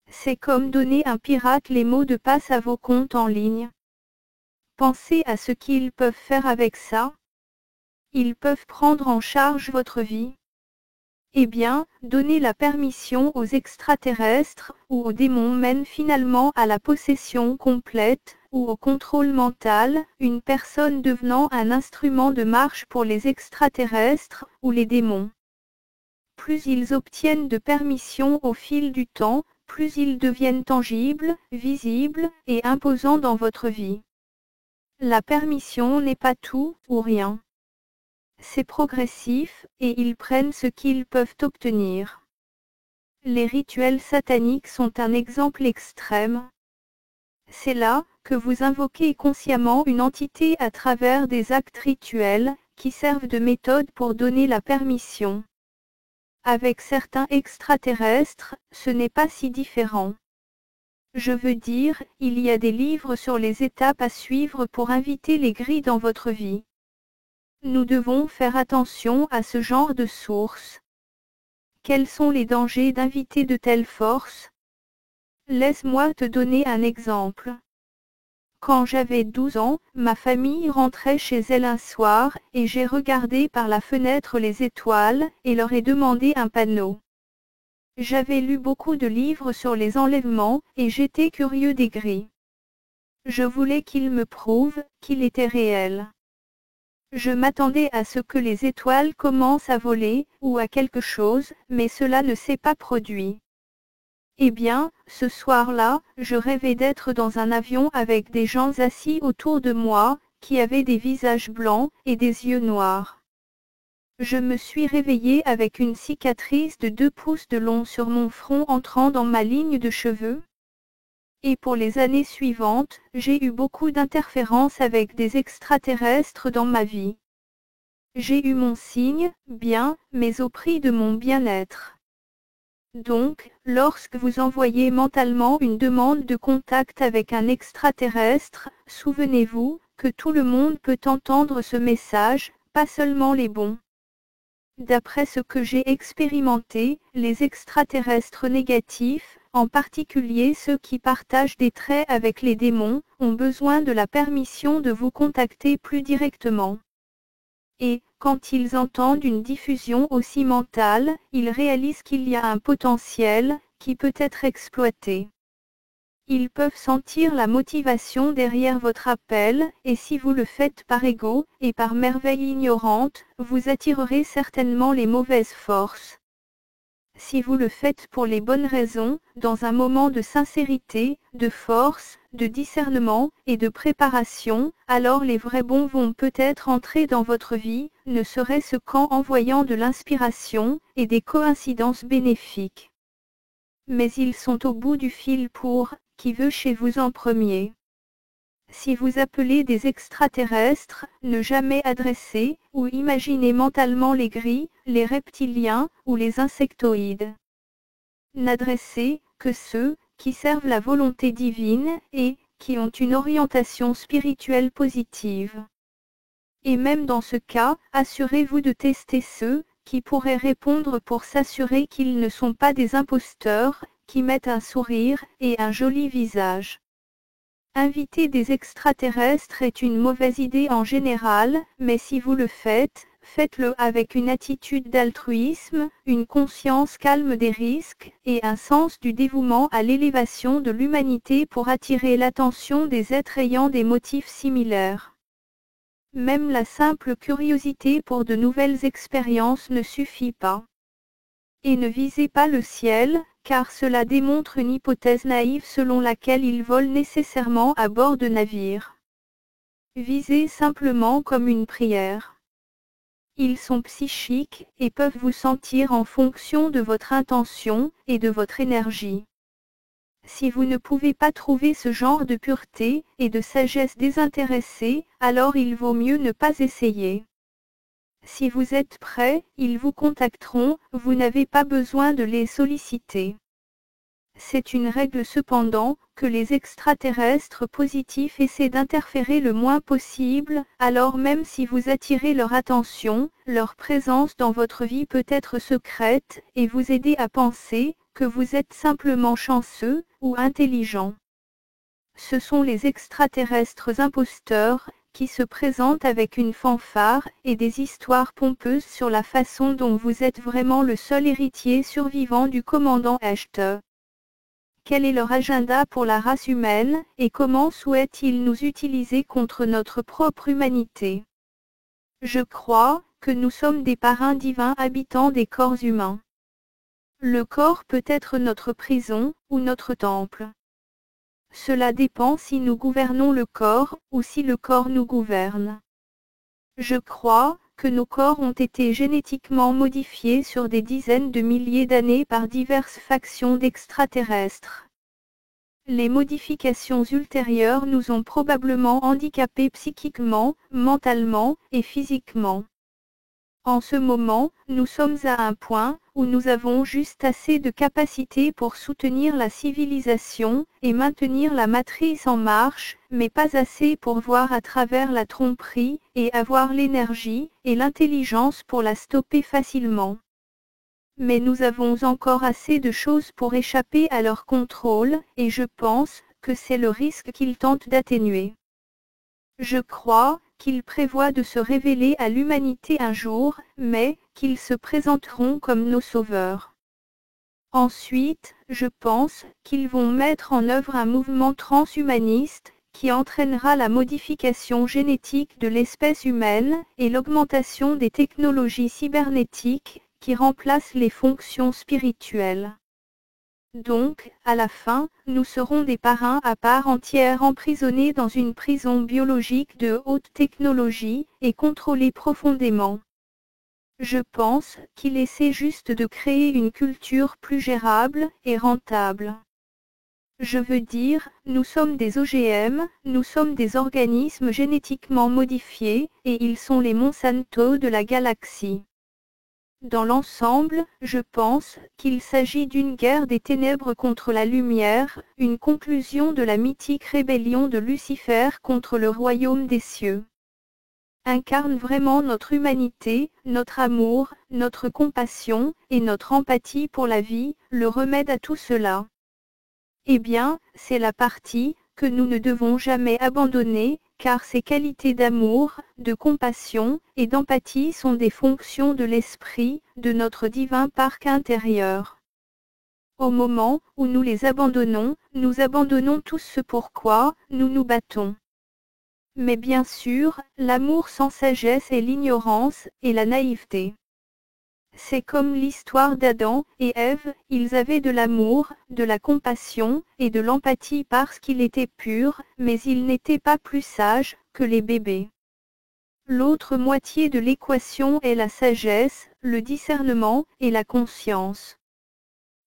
C'est comme donner un pirate les mots de passe à vos comptes en ligne. Pensez à ce qu'ils peuvent faire avec ça. Ils peuvent prendre en charge votre vie. Eh bien, donner la permission aux extraterrestres ou aux démons mène finalement à la possession complète, ou au contrôle mental, une personne devenant un instrument de marche pour les extraterrestres ou les démons. Plus ils obtiennent de permission au fil du temps, plus ils deviennent tangibles, visibles et imposants dans votre vie. La permission n'est pas tout ou rien. C'est progressif, et ils prennent ce qu'ils peuvent obtenir. Les rituels sataniques sont un exemple extrême. C'est là que vous invoquez consciemment une entité à travers des actes rituels, qui servent de méthode pour donner la permission. Avec certains extraterrestres, ce n'est pas si différent. Je veux dire, il y a des livres sur les étapes à suivre pour inviter les grilles dans votre vie. Nous devons faire attention à ce genre de sources. Quels sont les dangers d'inviter de telles forces? Laisse-moi te donner un exemple. Quand j'avais 12 ans, ma famille rentrait chez elle un soir, et j'ai regardé par la fenêtre les étoiles, et leur ai demandé un panneau. J'avais lu beaucoup de livres sur les enlèvements, et j'étais curieux des grilles. Je voulais qu'ils me prouvent qu'il était réel. Je m'attendais à ce que les étoiles commencent à voler, ou à quelque chose, mais cela ne s'est pas produit. Eh bien, ce soir-là, je rêvais d'être dans un avion avec des gens assis autour de moi, qui avaient des visages blancs et des yeux noirs. Je me suis réveillée avec une cicatrice de 2 pouces de long sur mon front entrant dans ma ligne de cheveux. Et pour les années suivantes, j'ai eu beaucoup d'interférences avec des extraterrestres dans ma vie. J'ai eu mon signe, bien, mais au prix de mon bien-être. Donc, lorsque vous envoyez mentalement une demande de contact avec un extraterrestre, souvenez-vous que tout le monde peut entendre ce message, pas seulement les bons. D'après ce que j'ai expérimenté, les extraterrestres négatifs en particulier ceux qui partagent des traits avec les démons, ont besoin de la permission de vous contacter plus directement. Et, quand ils entendent une diffusion aussi mentale, ils réalisent qu'il y a un potentiel, qui peut être exploité. Ils peuvent sentir la motivation derrière votre appel, et si vous le faites par ego, et par merveille ignorante, vous attirerez certainement les mauvaises forces. Si vous le faites pour les bonnes raisons, dans un moment de sincérité, de force, de discernement, et de préparation, alors les vrais bons vont peut-être entrer dans votre vie, ne serait-ce qu'en envoyant de l'inspiration, et des coïncidences bénéfiques. Mais ils sont au bout du fil pour, qui veut chez vous en premier. Si vous appelez des extraterrestres, ne jamais adresser, ou imaginer mentalement les gris, les reptiliens, ou les insectoïdes. N'adressez que ceux, qui servent la volonté divine, et, qui ont une orientation spirituelle positive. Et même dans ce cas, assurez-vous de tester ceux, qui pourraient répondre pour s'assurer qu'ils ne sont pas des imposteurs, qui mettent un sourire, et un joli visage. Inviter des extraterrestres est une mauvaise idée en général, mais si vous le faites, faites-le avec une attitude d'altruisme, une conscience calme des risques, et un sens du dévouement à l'élévation de l'humanité pour attirer l'attention des êtres ayant des motifs similaires. Même la simple curiosité pour de nouvelles expériences ne suffit pas. Et ne visez pas le ciel, car cela démontre une hypothèse naïve selon laquelle ils volent nécessairement à bord de navires. Visez simplement comme une prière. Ils sont psychiques, et peuvent vous sentir en fonction de votre intention, et de votre énergie. Si vous ne pouvez pas trouver ce genre de pureté, et de sagesse désintéressée, alors il vaut mieux ne pas essayer. Si vous êtes prêt, ils vous contacteront, vous n'avez pas besoin de les solliciter. C'est une règle cependant, que les extraterrestres positifs essaient d'interférer le moins possible, alors même si vous attirez leur attention, leur présence dans votre vie peut être secrète, et vous aider à penser, que vous êtes simplement chanceux, ou intelligent. Ce sont les extraterrestres imposteurs, qui se présentent avec une fanfare, et des histoires pompeuses sur la façon dont vous êtes vraiment le seul héritier survivant du commandant Hecht. Quel est leur agenda pour la race humaine, et comment souhaitent-ils nous utiliser contre notre propre humanité? Je crois, que nous sommes des parrains divins habitant des corps humains. Le corps peut être notre prison, ou notre temple. Cela dépend si nous gouvernons le corps, ou si le corps nous gouverne. Je crois, que nos corps ont été génétiquement modifiés sur des dizaines de milliers d'années par diverses factions d'extraterrestres. Les modifications ultérieures nous ont probablement handicapés psychiquement, mentalement, et physiquement. En ce moment, nous sommes à un point, où nous avons juste assez de capacité pour soutenir la civilisation, et maintenir la matrice en marche, mais pas assez pour voir à travers la tromperie, et avoir l'énergie, et l'intelligence pour la stopper facilement. Mais nous avons encore assez de choses pour échapper à leur contrôle, et je pense, que c'est le risque qu'ils tentent d'atténuer. Je crois, qu'ils prévoient de se révéler à l'humanité un jour, mais, qu'ils se présenteront comme nos sauveurs. Ensuite, je pense, qu'ils vont mettre en œuvre un mouvement transhumaniste, qui entraînera la modification génétique de l'espèce humaine, et l'augmentation des technologies cybernétiques, qui remplacent les fonctions spirituelles. Donc, à la fin, nous serons des parrains à part entière emprisonnés dans une prison biologique de haute technologie, et contrôlés profondément. Je pense qu'il essaie juste de créer une culture plus gérable, et rentable. Je veux dire, nous sommes des OGM, nous sommes des organismes génétiquement modifiés, et ils sont les Monsanto de la galaxie. Dans l'ensemble, je pense qu'il s'agit d'une guerre des ténèbres contre la lumière, une conclusion de la mythique rébellion de Lucifer contre le royaume des cieux. Incarne vraiment notre humanité, notre amour, notre compassion, et notre empathie pour la vie, le remède à tout cela. Eh bien, c'est la partie que nous ne devons jamais abandonner, car ces qualités d'amour, de compassion et d'empathie sont des fonctions de l'esprit, de notre divin parc intérieur. Au moment où nous les abandonnons, nous abandonnons tout ce pourquoi nous nous battons. Mais bien sûr, l'amour sans sagesse est l'ignorance et la naïveté. C'est comme l'histoire d'Adam et Ève, ils avaient de l'amour, de la compassion et de l'empathie parce qu'ils étaient purs, mais ils n'étaient pas plus sages que les bébés. L'autre moitié de l'équation est la sagesse, le discernement et la conscience.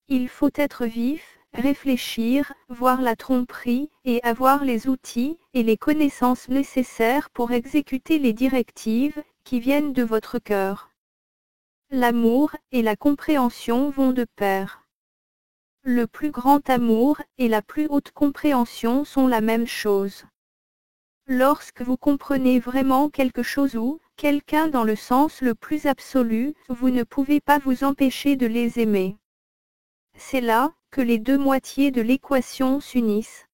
Il faut être vif, réfléchir, voir la tromperie, et avoir les outils et les connaissances nécessaires pour exécuter les directives qui viennent de votre cœur. L'amour et la compréhension vont de pair. Le plus grand amour et la plus haute compréhension sont la même chose. Lorsque vous comprenez vraiment quelque chose ou quelqu'un dans le sens le plus absolu, vous ne pouvez pas vous empêcher de les aimer. C'est là que les deux moitiés de l'équation s'unissent.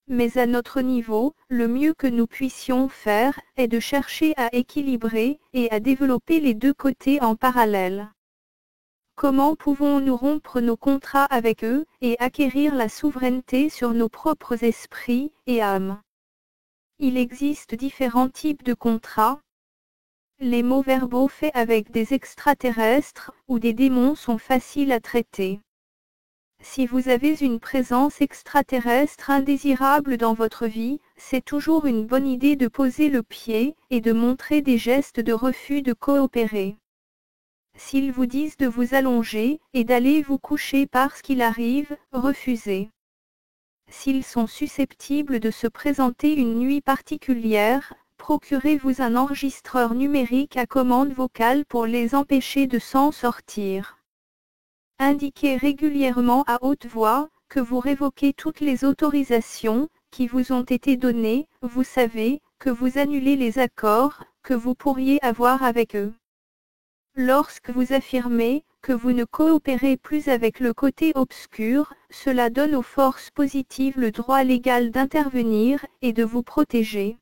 Mais à notre niveau, le mieux que nous puissions faire est de chercher à équilibrer et à développer les deux côtés en parallèle. Comment pouvons-nous rompre nos contrats avec eux et acquérir la souveraineté sur nos propres esprits et âmes? Il existe différents types de contrats. Les mots verbaux faits avec des extraterrestres ou des démons sont faciles à traiter. Si vous avez une présence extraterrestre indésirable dans votre vie, c'est toujours une bonne idée de poser le pied et de montrer des gestes de refus de coopérer. S'ils vous disent de vous allonger et d'aller vous coucher parce qu'il arrive, refusez. S'ils sont susceptibles de se présenter une nuit particulière, procurez-vous un enregistreur numérique à commande vocale pour les empêcher de s'en sortir. Indiquez régulièrement à haute voix que vous révoquez toutes les autorisations qui vous ont été données, vous savez, que vous annulez les accords que vous pourriez avoir avec eux. Lorsque vous affirmez que vous ne coopérez plus avec le côté obscur, cela donne aux forces positives le droit légal d'intervenir et de vous protéger.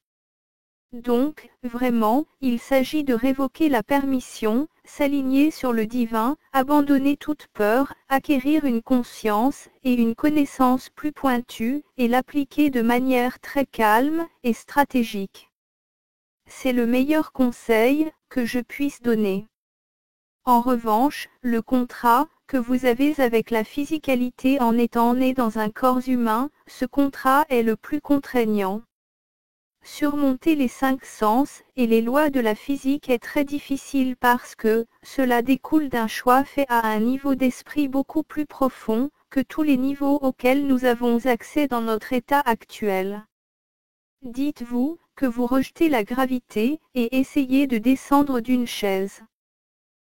Donc, vraiment, il s'agit de révoquer la permission, s'aligner sur le divin, abandonner toute peur, acquérir une conscience et une connaissance plus pointue, et l'appliquer de manière très calme et stratégique. C'est le meilleur conseil que je puisse donner. En revanche, le contrat que vous avez avec la physicalité en étant né dans un corps humain, ce contrat est le plus contraignant. Surmonter les 5 sens et les lois de la physique est très difficile parce que cela découle d'un choix fait à un niveau d'esprit beaucoup plus profond que tous les niveaux auxquels nous avons accès dans notre état actuel. Dites-vous que vous rejetez la gravité et essayez de descendre d'une chaise.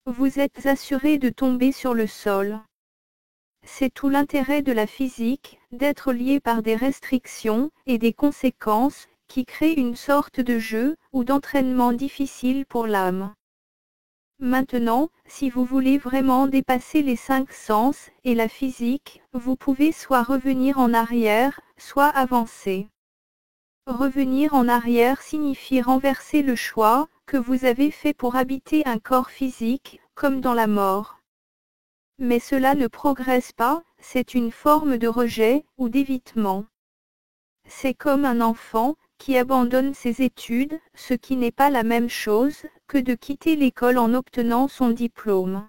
Vous êtes assuré de tomber sur le sol. C'est tout l'intérêt de la physique, d'être lié par des restrictions et des conséquences, qui crée une sorte de jeu ou d'entraînement difficile pour l'âme. Maintenant, si vous voulez vraiment dépasser les 5 sens et la physique, vous pouvez soit revenir en arrière, soit avancer. Revenir en arrière signifie renverser le choix que vous avez fait pour habiter un corps physique, comme dans la mort. Mais cela ne progresse pas, c'est une forme de rejet ou d'évitement. C'est comme un enfant qui abandonne ses études, ce qui n'est pas la même chose que de quitter l'école en obtenant son diplôme.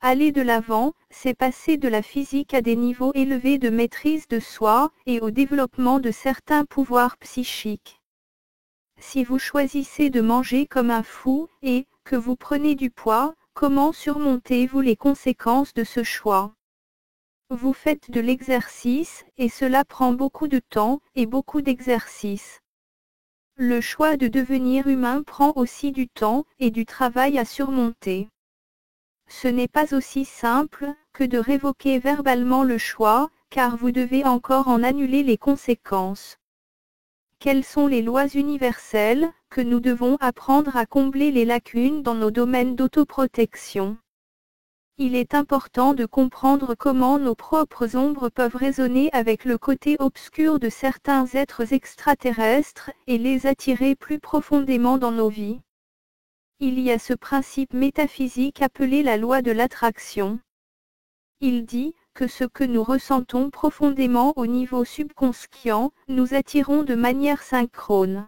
Aller de l'avant, c'est passer de la physique à des niveaux élevés de maîtrise de soi et au développement de certains pouvoirs psychiques. Si vous choisissez de manger comme un fou et que vous prenez du poids, comment surmontez-vous les conséquences de ce choix? Vous faites de l'exercice, et cela prend beaucoup de temps et beaucoup d'exercice. Le choix de devenir humain prend aussi du temps et du travail à surmonter. Ce n'est pas aussi simple que de révoquer verbalement le choix, car vous devez encore en annuler les conséquences. Quelles sont les lois universelles que nous devons apprendre à combler les lacunes dans nos domaines d'autoprotection? il est important de comprendre comment nos propres ombres peuvent résonner avec le côté obscur de certains êtres extraterrestres et les attirer plus profondément dans nos vies. Il y a ce principe métaphysique appelé la loi de l'attraction. Il dit que ce que nous ressentons profondément au niveau subconscient, nous attirons de manière synchrone.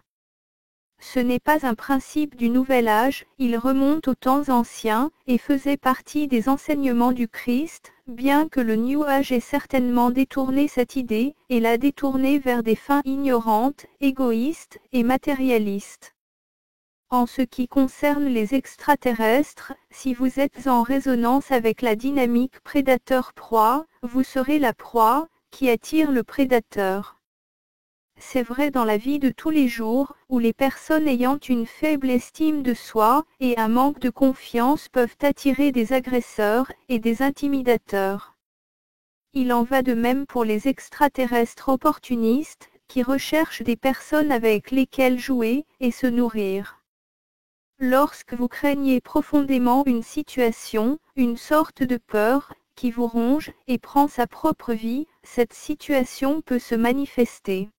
Ce n'est pas un principe du Nouvel Âge, il remonte aux temps anciens, et faisait partie des enseignements du Christ, bien que le New Age ait certainement détourné cette idée, et l'a détournée vers des fins ignorantes, égoïstes et matérialistes. En ce qui concerne les extraterrestres, si vous êtes en résonance avec la dynamique prédateur-proie, vous serez la proie, qui attire le prédateur. C'est vrai dans la vie de tous les jours, où les personnes ayant une faible estime de soi et un manque de confiance peuvent attirer des agresseurs et des intimidateurs. Il en va de même pour les extraterrestres opportunistes, qui recherchent des personnes avec lesquelles jouer et se nourrir. Lorsque vous craignez profondément une situation, une sorte de peur, qui vous ronge et prend sa propre vie, cette situation peut se manifester.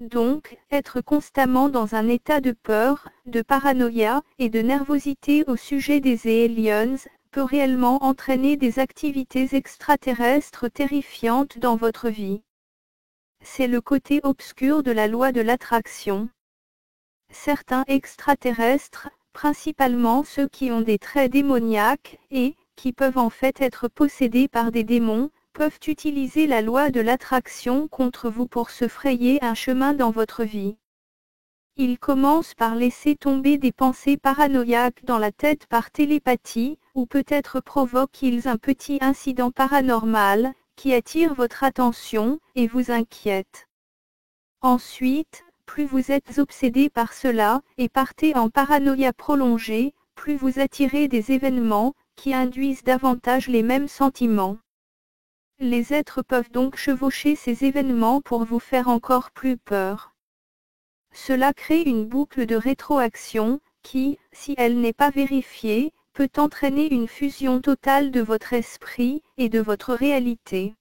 Donc, être constamment dans un état de peur, de paranoïa et de nervosité au sujet des aliens, peut réellement entraîner des activités extraterrestres terrifiantes dans votre vie. C'est le côté obscur de la loi de l'attraction. Certains extraterrestres, principalement ceux qui ont des traits démoniaques, et qui peuvent en fait être possédés par des démons, peuvent utiliser la loi de l'attraction contre vous pour se frayer un chemin dans votre vie. Ils commencent par laisser tomber des pensées paranoïaques dans la tête par télépathie, ou peut-être provoquent-ils un petit incident paranormal, qui attire votre attention, et vous inquiète. Ensuite, plus vous êtes obsédé par cela, et partez en paranoïa prolongée, plus vous attirez des événements, qui induisent davantage les mêmes sentiments. Les êtres peuvent donc chevaucher ces événements pour vous faire encore plus peur. Cela crée une boucle de rétroaction, qui, si elle n'est pas vérifiée, peut entraîner une fusion totale de votre esprit et de votre réalité.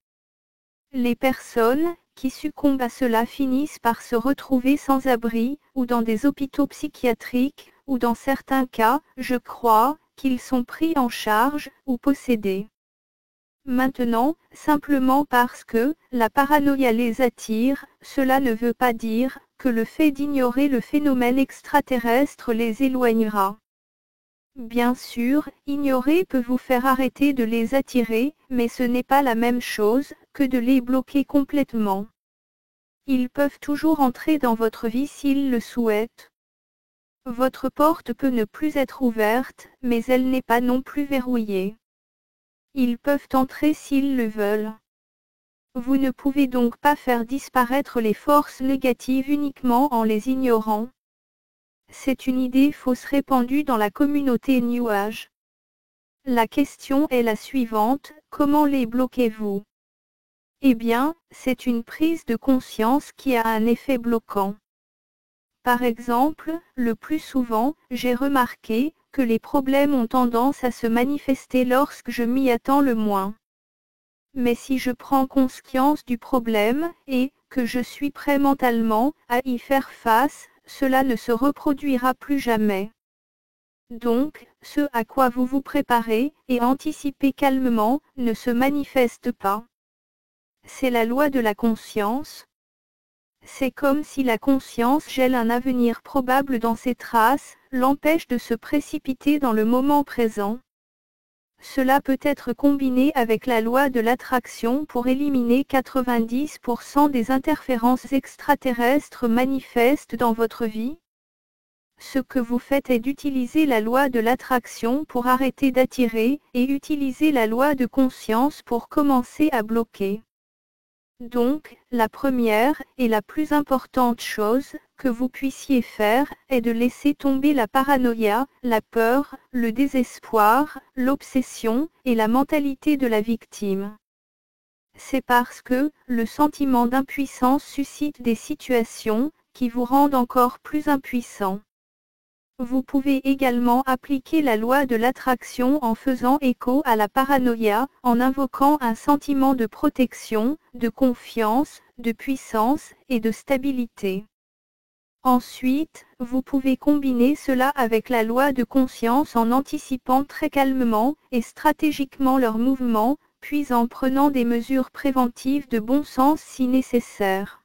Les personnes qui succombent à cela finissent par se retrouver sans abri, ou dans des hôpitaux psychiatriques, ou dans certains cas, je crois, qu'ils sont pris en charge, ou possédés. Maintenant, simplement parce que la paranoïa les attire, cela ne veut pas dire que le fait d'ignorer le phénomène extraterrestre les éloignera. Bien sûr, ignorer peut vous faire arrêter de les attirer, mais ce n'est pas la même chose que de les bloquer complètement. Ils peuvent toujours entrer dans votre vie s'ils le souhaitent. Votre porte peut ne plus être ouverte, mais elle n'est pas non plus verrouillée. Ils peuvent entrer s'ils le veulent. Vous ne pouvez donc pas faire disparaître les forces négatives uniquement en les ignorant. C'est une idée fausse répandue dans la communauté New Age. La question est la suivante, comment les bloquez-vous? Eh bien, c'est une prise de conscience qui a un effet bloquant. Par exemple, le plus souvent, j'ai remarqué que les problèmes ont tendance à se manifester lorsque je m'y attends le moins. Mais si je prends conscience du problème, et que je suis prêt mentalement à y faire face, cela ne se reproduira plus jamais. Donc, ce à quoi vous vous préparez, et anticipez calmement, ne se manifeste pas. C'est la loi de la conscience. C'est comme si la conscience gèle un avenir probable dans ses traces, l'empêche de se précipiter dans le moment présent. Cela peut être combiné avec la loi de l'attraction pour éliminer 90% des interférences extraterrestres manifestes dans votre vie. Ce que vous faites est d'utiliser la loi de l'attraction pour arrêter d'attirer, et utiliser la loi de conscience pour commencer à bloquer. Donc, la première, et la plus importante chose, que vous puissiez faire, est de laisser tomber la paranoïa, la peur, le désespoir, l'obsession, et la mentalité de la victime. C'est parce que, le sentiment d'impuissance suscite des situations, qui vous rendent encore plus impuissant. Vous pouvez également appliquer la loi de l'attraction en faisant écho à la paranoïa, en invoquant un sentiment de protection, de confiance, de puissance et de stabilité. Ensuite, vous pouvez combiner cela avec la loi de conscience en anticipant très calmement et stratégiquement leurs mouvements, puis en prenant des mesures préventives de bon sens si nécessaire.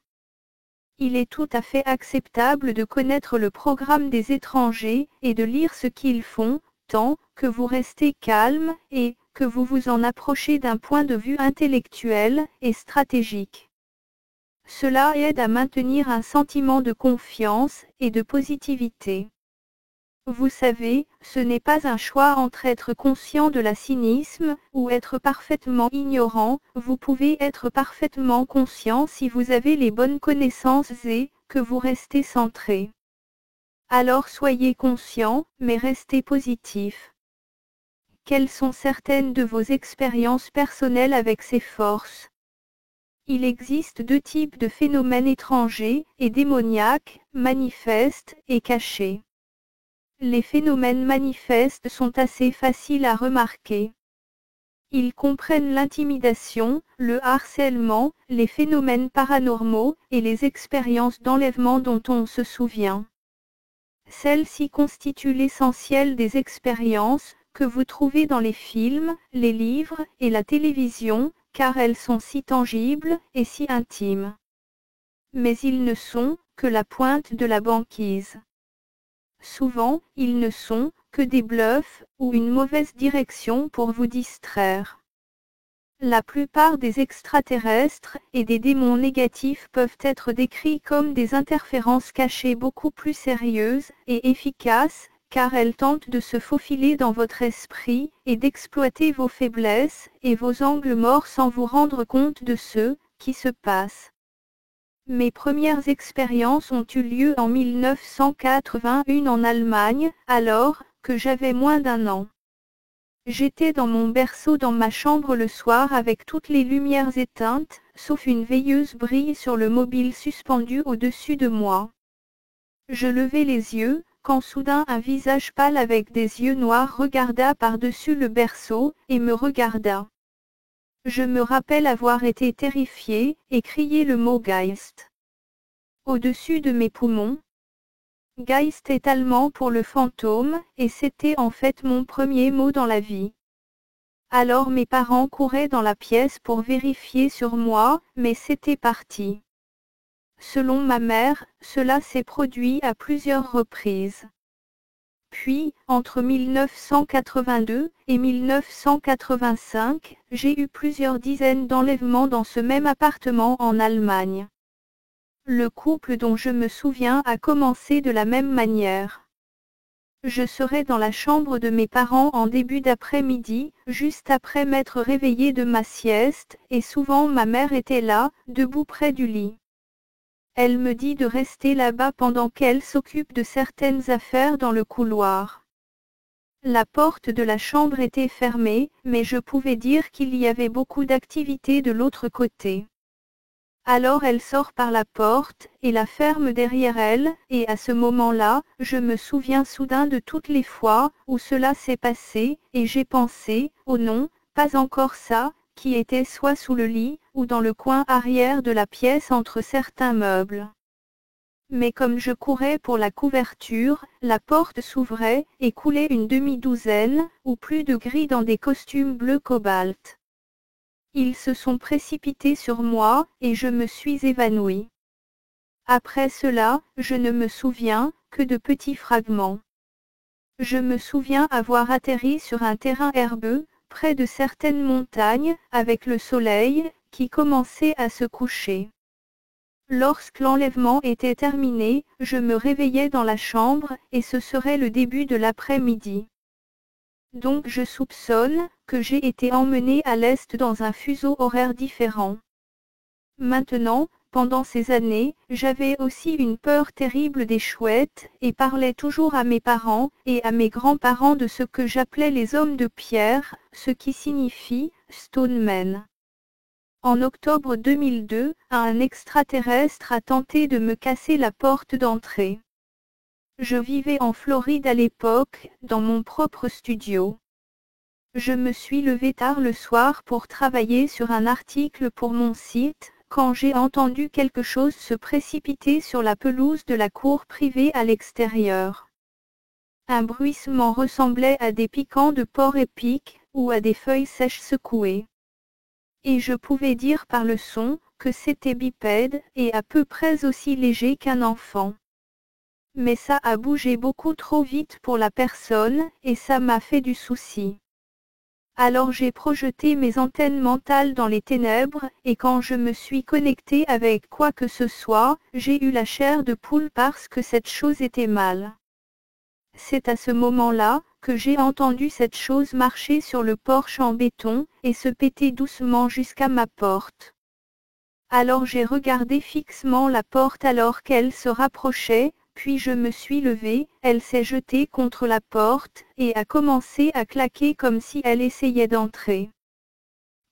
Il est tout à fait acceptable de connaître le programme des étrangers et de lire ce qu'ils font, tant que vous restez calme et que vous vous en approchez d'un point de vue intellectuel et stratégique. Cela aide à maintenir un sentiment de confiance et de positivité. Vous savez, ce n'est pas un choix entre être conscient de la cynisme ou être parfaitement ignorant, vous pouvez être parfaitement conscient si vous avez les bonnes connaissances et que vous restez centré. Alors soyez conscient, mais restez positif. Quelles sont certaines de vos expériences personnelles avec ces forces? Il existe deux types de phénomènes étrangers et démoniaques, manifestes et cachés. Les phénomènes manifestes sont assez faciles à remarquer. Ils comprennent l'intimidation, le harcèlement, les phénomènes paranormaux et les expériences d'enlèvement dont on se souvient. Celles-ci constituent l'essentiel des expériences que vous trouvez dans les films, les livres et la télévision, car elles sont si tangibles et si intimes. Mais ils ne sont que la pointe de la banquise. Souvent, ils ne sont que des bluffs ou une mauvaise direction pour vous distraire. La plupart des extraterrestres et des démons négatifs peuvent être décrits comme des interférences cachées beaucoup plus sérieuses et efficaces, car elles tentent de se faufiler dans votre esprit et d'exploiter vos faiblesses et vos angles morts sans vous rendre compte de ce qui se passe. Mes premières expériences ont eu lieu en 1981 en Allemagne, alors que j'avais moins d'1 an. J'étais dans mon berceau dans ma chambre le soir avec toutes les lumières éteintes, sauf une veilleuse brille sur le mobile suspendu au-dessus de moi. Je levai les yeux, quand soudain un visage pâle avec des yeux noirs regarda par-dessus le berceau, et me regarda. Je me rappelle avoir été terrifié, et crié le mot Geist. Au-dessus de mes poumons. Geist est allemand pour le fantôme, et c'était en fait mon premier mot dans la vie. Alors mes parents couraient dans la pièce pour vérifier sur moi, mais c'était parti. Selon ma mère, cela s'est produit à plusieurs reprises. Puis, entre 1982 et 1985, j'ai eu plusieurs dizaines d'enlèvements dans ce même appartement en Allemagne. Le couple dont je me souviens a commencé de la même manière. Je serais dans la chambre de mes parents en début d'après-midi, juste après m'être réveillée de ma sieste, et souvent ma mère était là, debout près du lit. Elle me dit de rester là-bas pendant qu'elle s'occupe de certaines affaires dans le couloir. La porte de la chambre était fermée, mais je pouvais dire qu'il y avait beaucoup d'activité de l'autre côté. Alors elle sort par la porte, et la ferme derrière elle, et à ce moment-là, je me souviens soudain de toutes les fois où cela s'est passé, et j'ai pensé, oh non, pas encore ça, qui était soit sous le lit, ou dans le coin arrière de la pièce entre certains meubles. Mais comme je courais pour la couverture, la porte s'ouvrait, et coulait une demi-douzaine, ou plus de gris dans des costumes bleu cobalt. Ils se sont précipités sur moi, et je me suis évanouie. Après cela, je ne me souviens que de petits fragments. Je me souviens avoir atterri sur un terrain herbeux, près de certaines montagnes, avec le soleil, qui commençait à se coucher. Lorsque l'enlèvement était terminé, je me réveillais dans la chambre, et ce serait le début de l'après-midi. Donc je soupçonne que j'ai été emmenée à l'est dans un fuseau horaire différent. Maintenant, pendant ces années, j'avais aussi une peur terrible des chouettes, et parlais toujours à mes parents et à mes grands-parents de ce que j'appelais les hommes de pierre, ce qui signifie « stonemen ». En octobre 2002, un extraterrestre a tenté de me casser la porte d'entrée. Je vivais en Floride à l'époque, dans mon propre studio. Je me suis levée tard le soir pour travailler sur un article pour mon site, quand j'ai entendu quelque chose se précipiter sur la pelouse de la cour privée à l'extérieur. Un bruissement ressemblait à des piquants de porc épic, ou à des feuilles sèches secouées. Et je pouvais dire par le son, que c'était bipède, et à peu près aussi léger qu'un enfant. Mais ça a bougé beaucoup trop vite pour la personne, et ça m'a fait du souci. Alors j'ai projeté mes antennes mentales dans les ténèbres, et quand je me suis connectée avec quoi que ce soit, j'ai eu la chair de poule parce que cette chose était mal. C'est à ce moment-là, que j'ai entendu cette chose marcher sur le porche en béton, et se péter doucement jusqu'à ma porte. Alors j'ai regardé fixement la porte alors qu'elle se rapprochait, puis je me suis levée, elle s'est jetée contre la porte, et a commencé à claquer comme si elle essayait d'entrer.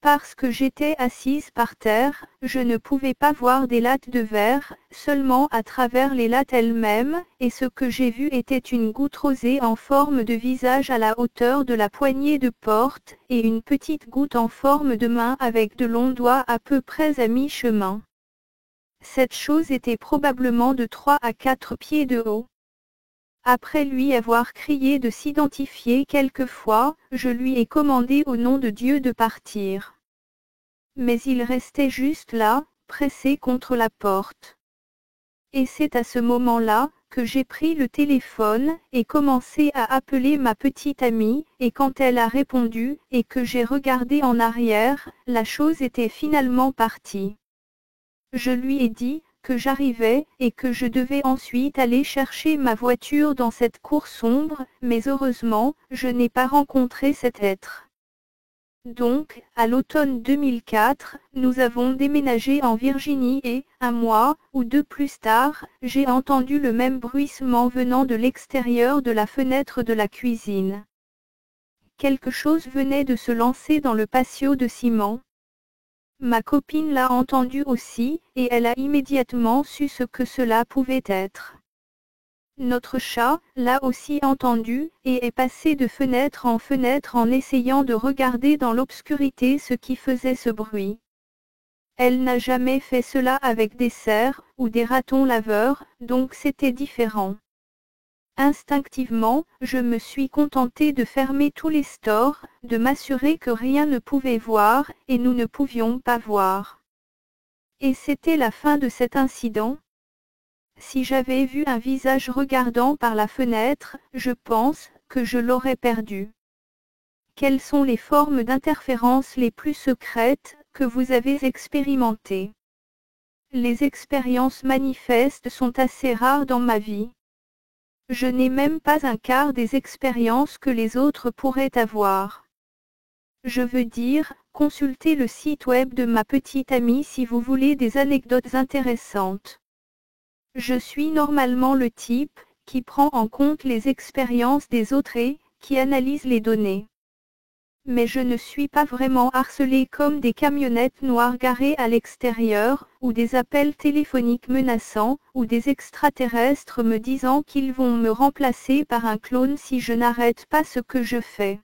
Parce que j'étais assise par terre, je ne pouvais pas voir des lattes de verre, seulement à travers les lattes elles-mêmes, et ce que j'ai vu était une goutte rosée en forme de visage à la hauteur de la poignée de porte, et une petite goutte en forme de main avec de longs doigts à peu près à mi-chemin. Cette chose était probablement de 3 à 4 pieds de haut. Après lui avoir crié de s'identifier quelquefois, je lui ai commandé au nom de Dieu de partir. Mais il restait juste là, pressé contre la porte. Et c'est à ce moment-là, que j'ai pris le téléphone, et commencé à appeler ma petite amie, et quand elle a répondu, et que j'ai regardé en arrière, la chose était finalement partie. Je lui ai dit, que j'arrivais, et que je devais ensuite aller chercher ma voiture dans cette cour sombre, mais heureusement, je n'ai pas rencontré cet être. Donc, à l'automne 2004, nous avons déménagé en Virginie et, un mois ou deux plus tard, j'ai entendu le même bruissement venant de l'extérieur de la fenêtre de la cuisine. Quelque chose venait de se lancer dans le patio de ciment. Ma copine l'a entendu aussi, et elle a immédiatement su ce que cela pouvait être. Notre chat l'a aussi entendu, et est passé de fenêtre en essayant de regarder dans l'obscurité ce qui faisait ce bruit. Elle n'a jamais fait cela avec des cerfs, ou des ratons laveurs, donc c'était différent. Instinctivement, je me suis contentée de fermer tous les stores, de m'assurer que rien ne pouvait voir, et nous ne pouvions pas voir. Et c'était la fin de cet incident. Si j'avais vu un visage regardant par la fenêtre, je pense que je l'aurais perdu. Quelles sont les formes d'interférence les plus secrètes que vous avez expérimentées? Les expériences manifestes sont assez rares dans ma vie. Je n'ai même pas un quart des expériences que les autres pourraient avoir. Je veux dire, consultez le site web de ma petite amie si vous voulez des anecdotes intéressantes. Je suis normalement le type qui prend en compte les expériences des autres et qui analyse les données. Mais je ne suis pas vraiment harcelé comme des camionnettes noires garées à l'extérieur, ou des appels téléphoniques menaçants, ou des extraterrestres me disant qu'ils vont me remplacer par un clone si je n'arrête pas ce que je fais.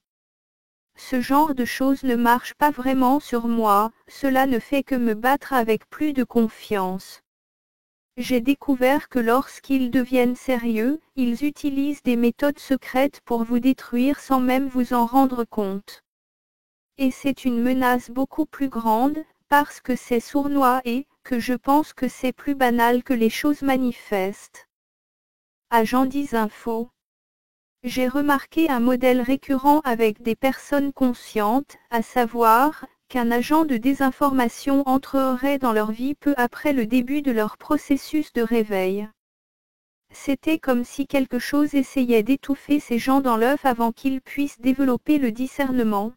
Ce genre de choses ne marche pas vraiment sur moi, cela ne fait que me battre avec plus de confiance. J'ai découvert que lorsqu'ils deviennent sérieux, ils utilisent des méthodes secrètes pour vous détruire sans même vous en rendre compte. Et c'est une menace beaucoup plus grande, parce que c'est sournois et que je pense que c'est plus banal que les choses manifestes. Agent 10 Info. J'ai remarqué un modèle récurrent avec des personnes conscientes, à savoir, qu'un agent de désinformation entrerait dans leur vie peu après le début de leur processus de réveil. C'était comme si quelque chose essayait d'étouffer ces gens dans l'œuf avant qu'ils puissent développer le discernement.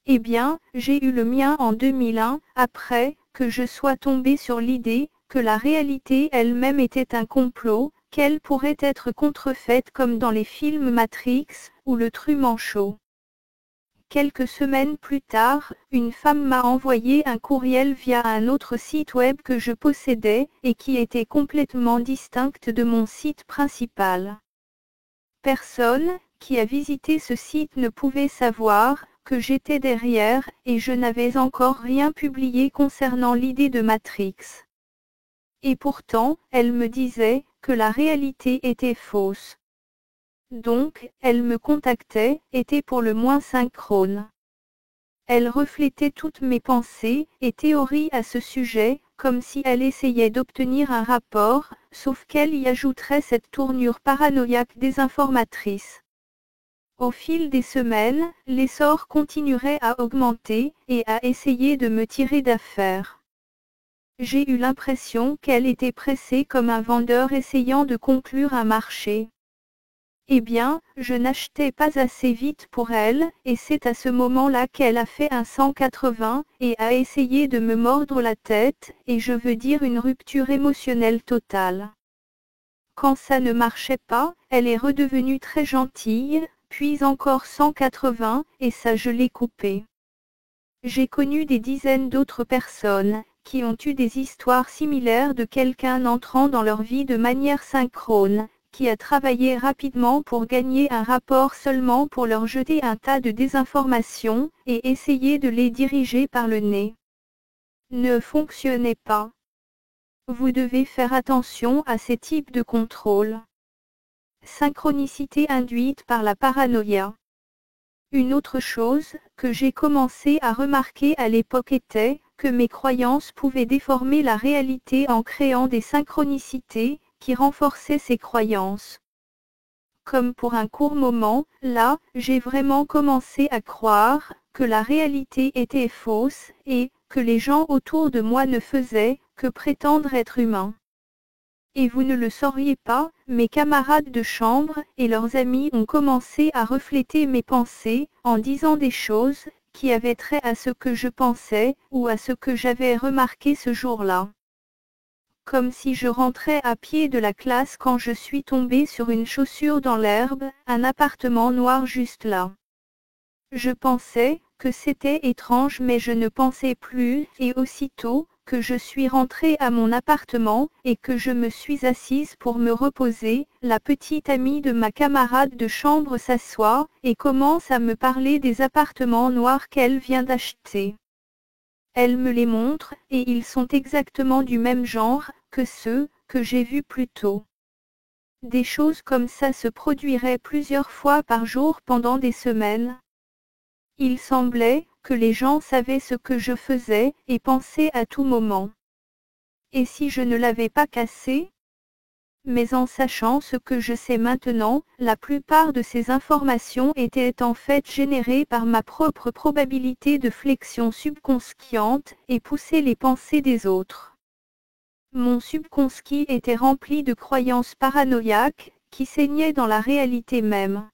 Eh bien, j'ai eu le mien en 2001, après que je sois tombée sur l'idée que la réalité elle-même était un complot, qu'elle pourrait être contrefaite comme dans les films Matrix ou le Truman Show. quelques semaines plus tard, une femme m'a envoyé un courriel via un autre site web que je possédais, et qui était complètement distinct de mon site principal. Personne qui a visité ce site ne pouvait savoir que j'étais derrière, et je n'avais encore rien publié concernant l'idée de Matrix. Et pourtant, elle me disait que la réalité était fausse. Donc, elle me contactait, était pour le moins synchrone. Elle reflétait toutes mes pensées et théories à ce sujet, comme si elle essayait d'obtenir un rapport, sauf qu'elle y ajouterait cette tournure paranoïaque désinformatrice. Au fil des semaines, l'essor continuerait à augmenter, et à essayer de me tirer d'affaire. J'ai eu l'impression qu'elle était pressée comme un vendeur essayant de conclure un marché. Eh bien, je n'achetais pas assez vite pour elle, et c'est à ce moment-là qu'elle a fait un 180, et a essayé de me mordre la tête, et je veux dire une rupture émotionnelle totale. Quand ça ne marchait pas, elle est redevenue très gentille, puis encore 180, et ça je l'ai coupé. J'ai connu des dizaines d'autres personnes, qui ont eu des histoires similaires de quelqu'un entrant dans leur vie de manière synchrone, qui a travaillé rapidement pour gagner un rapport seulement pour leur jeter un tas de désinformations, et essayer de les diriger par le nez. Ne fonctionnez pas. Vous devez faire attention à ces types de contrôle. Synchronicité induite par la paranoïa. Une autre chose que j'ai commencé à remarquer à l'époque était que mes croyances pouvaient déformer la réalité en créant des synchronicités qui renforçaient ces croyances. Comme pour un court moment, là, j'ai vraiment commencé à croire que la réalité était fausse et que les gens autour de moi ne faisaient que prétendre être humains. Et vous ne le sauriez pas, mes camarades de chambre et leurs amis ont commencé à refléter mes pensées, en disant des choses qui avaient trait à ce que je pensais, ou à ce que j'avais remarqué ce jour-là. Comme si je rentrais à pied de la classe quand je suis tombée sur une chaussure dans l'herbe, un appartement noir juste là. Je pensais que c'était étrange, mais je ne pensais plus, et aussitôt que je suis rentrée à mon appartement, et que je me suis assise pour me reposer, la petite amie de ma camarade de chambre s'assoit, et commence à me parler des appartements noirs qu'elle vient d'acheter. Elle me les montre, et ils sont exactement du même genre que ceux que j'ai vus plus tôt. Des choses comme ça se produiraient plusieurs fois par jour pendant des semaines. Il semblait que les gens savaient ce que je faisais et pensaient à tout moment. Et si je ne l'avais pas cassé? Mais en sachant ce que je sais maintenant, la plupart de ces informations étaient en fait générées par ma propre probabilité de flexion subconsciente et poussaient les pensées des autres. Mon subconscient était rempli de croyances paranoïaques, qui saignaient dans la réalité même.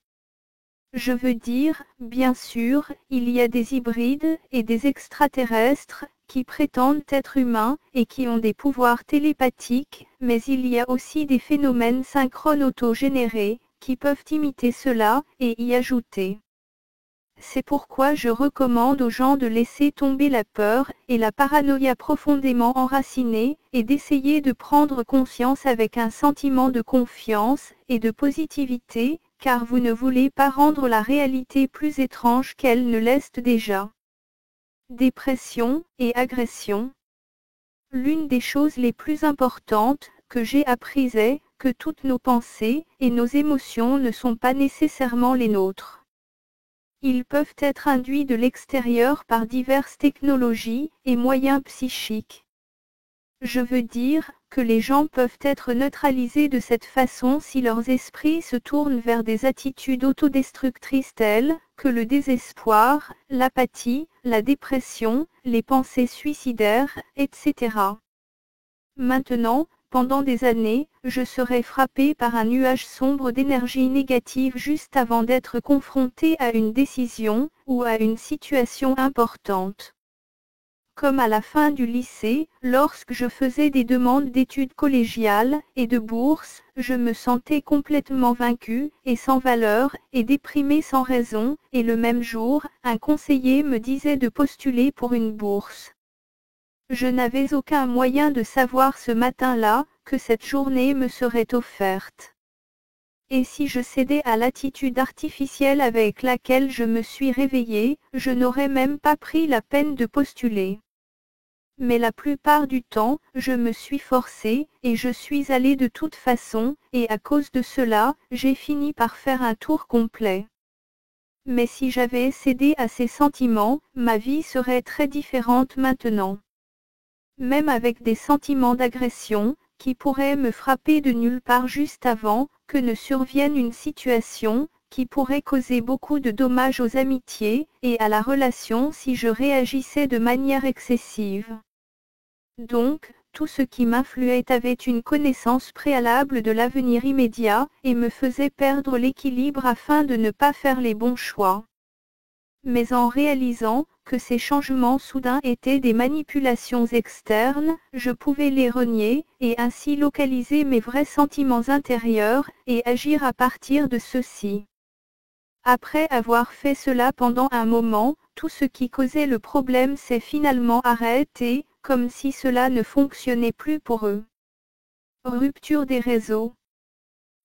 Je veux dire, bien sûr, il y a des hybrides et des extraterrestres qui prétendent être humains et qui ont des pouvoirs télépathiques, mais il y a aussi des phénomènes synchrones auto-générés qui peuvent imiter cela et y ajouter. C'est pourquoi je recommande aux gens de laisser tomber la peur et la paranoïa profondément enracinée et d'essayer de prendre conscience avec un sentiment de confiance et de positivité, car vous ne voulez pas rendre la réalité plus étrange qu'elle ne l'est déjà. Dépression et agression. L'une des choses les plus importantes que j'ai apprises est que toutes nos pensées et nos émotions ne sont pas nécessairement les nôtres. Ils peuvent être induits de l'extérieur par diverses technologies et moyens psychiques. Je veux dire que les gens peuvent être neutralisés de cette façon si leurs esprits se tournent vers des attitudes autodestructrices telles que le désespoir, l'apathie, la dépression, les pensées suicidaires, etc. Maintenant, pendant des années, je serai frappé par un nuage sombre d'énergie négative juste avant d'être confronté à une décision ou à une situation importante. comme à la fin du lycée, lorsque je faisais des demandes d'études collégiales et de bourse, je me sentais complètement vaincue et sans valeur et déprimée sans raison, et le même jour, un conseiller me disait de postuler pour une bourse. Je n'avais aucun moyen de savoir ce matin-là que cette journée me serait offerte. Et si je cédais à l'attitude artificielle avec laquelle je me suis réveillée, je n'aurais même pas pris la peine de postuler. Mais la plupart du temps, je me suis forcée, et je suis allée de toute façon, et à cause de cela, j'ai fini par faire un tour complet. Mais si j'avais cédé à ces sentiments, ma vie serait très différente maintenant. Même avec des sentiments d'agression, qui pourraient me frapper de nulle part juste avant que ne survienne une situation, qui pourrait causer beaucoup de dommages aux amitiés et à la relation si je réagissais de manière excessive. Donc, tout ce qui m'influait avait une connaissance préalable de l'avenir immédiat, et me faisait perdre l'équilibre afin de ne pas faire les bons choix. Mais en réalisant que ces changements soudains étaient des manipulations externes, je pouvais les renier, et ainsi localiser mes vrais sentiments intérieurs, et agir à partir de ceux-ci. Après avoir fait cela pendant un moment, tout ce qui causait le problème s'est finalement arrêté, comme si cela ne fonctionnait plus pour eux. Rupture des réseaux.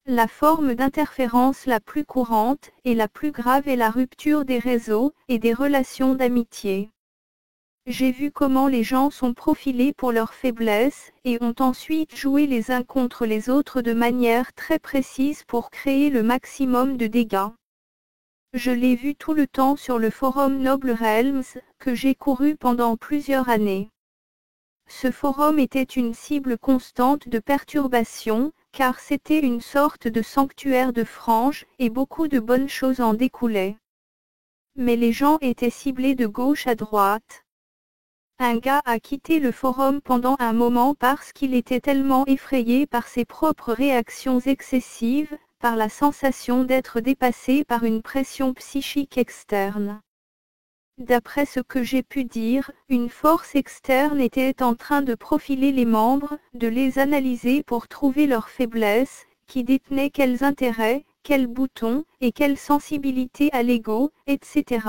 La forme d'interférence la plus courante et la plus grave est la rupture des réseaux et des relations d'amitié. J'ai vu comment les gens sont profilés pour leurs faiblesses et ont ensuite joué les uns contre les autres de manière très précise pour créer le maximum de dégâts. Je l'ai vu tout le temps sur le forum Noble Realms, que j'ai couru pendant plusieurs années. Ce forum était une cible constante de perturbations, car c'était une sorte de sanctuaire de franges, et beaucoup de bonnes choses en découlaient. Mais les gens étaient ciblés de gauche à droite. Un gars a quitté le forum pendant un moment parce qu'il était tellement effrayé par ses propres réactions excessives, par la sensation d'être dépassé par une pression psychique externe. D'après ce que j'ai pu dire, une force externe était en train de profiler les membres, de les analyser pour trouver leurs faiblesses, qui détenaient quels intérêts, quels boutons, et quelle sensibilité à l'ego, etc.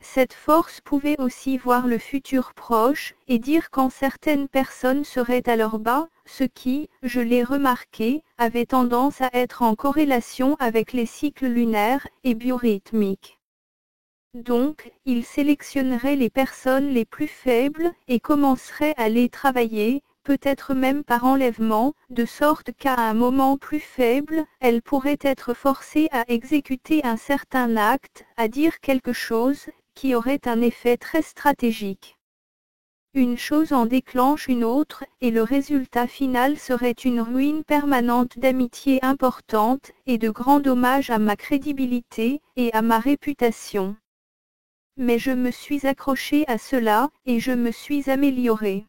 Cette force pouvait aussi voir le futur proche, et dire quand certaines personnes seraient à leur bas, ce qui, je l'ai remarqué, avait tendance à être en corrélation avec les cycles lunaires et biorhythmiques. Donc, il sélectionnerait les personnes les plus faibles, et commencerait à les travailler, peut-être même par enlèvement, de sorte qu'à un moment plus faible, elles pourraient être forcées à exécuter un certain acte, à dire quelque chose, qui aurait un effet très stratégique. Une chose en déclenche une autre, et le résultat final serait une ruine permanente d'amitiés importantes, et de grands dommages à ma crédibilité, et à ma réputation. Mais je me suis accrochée à cela, et je me suis améliorée.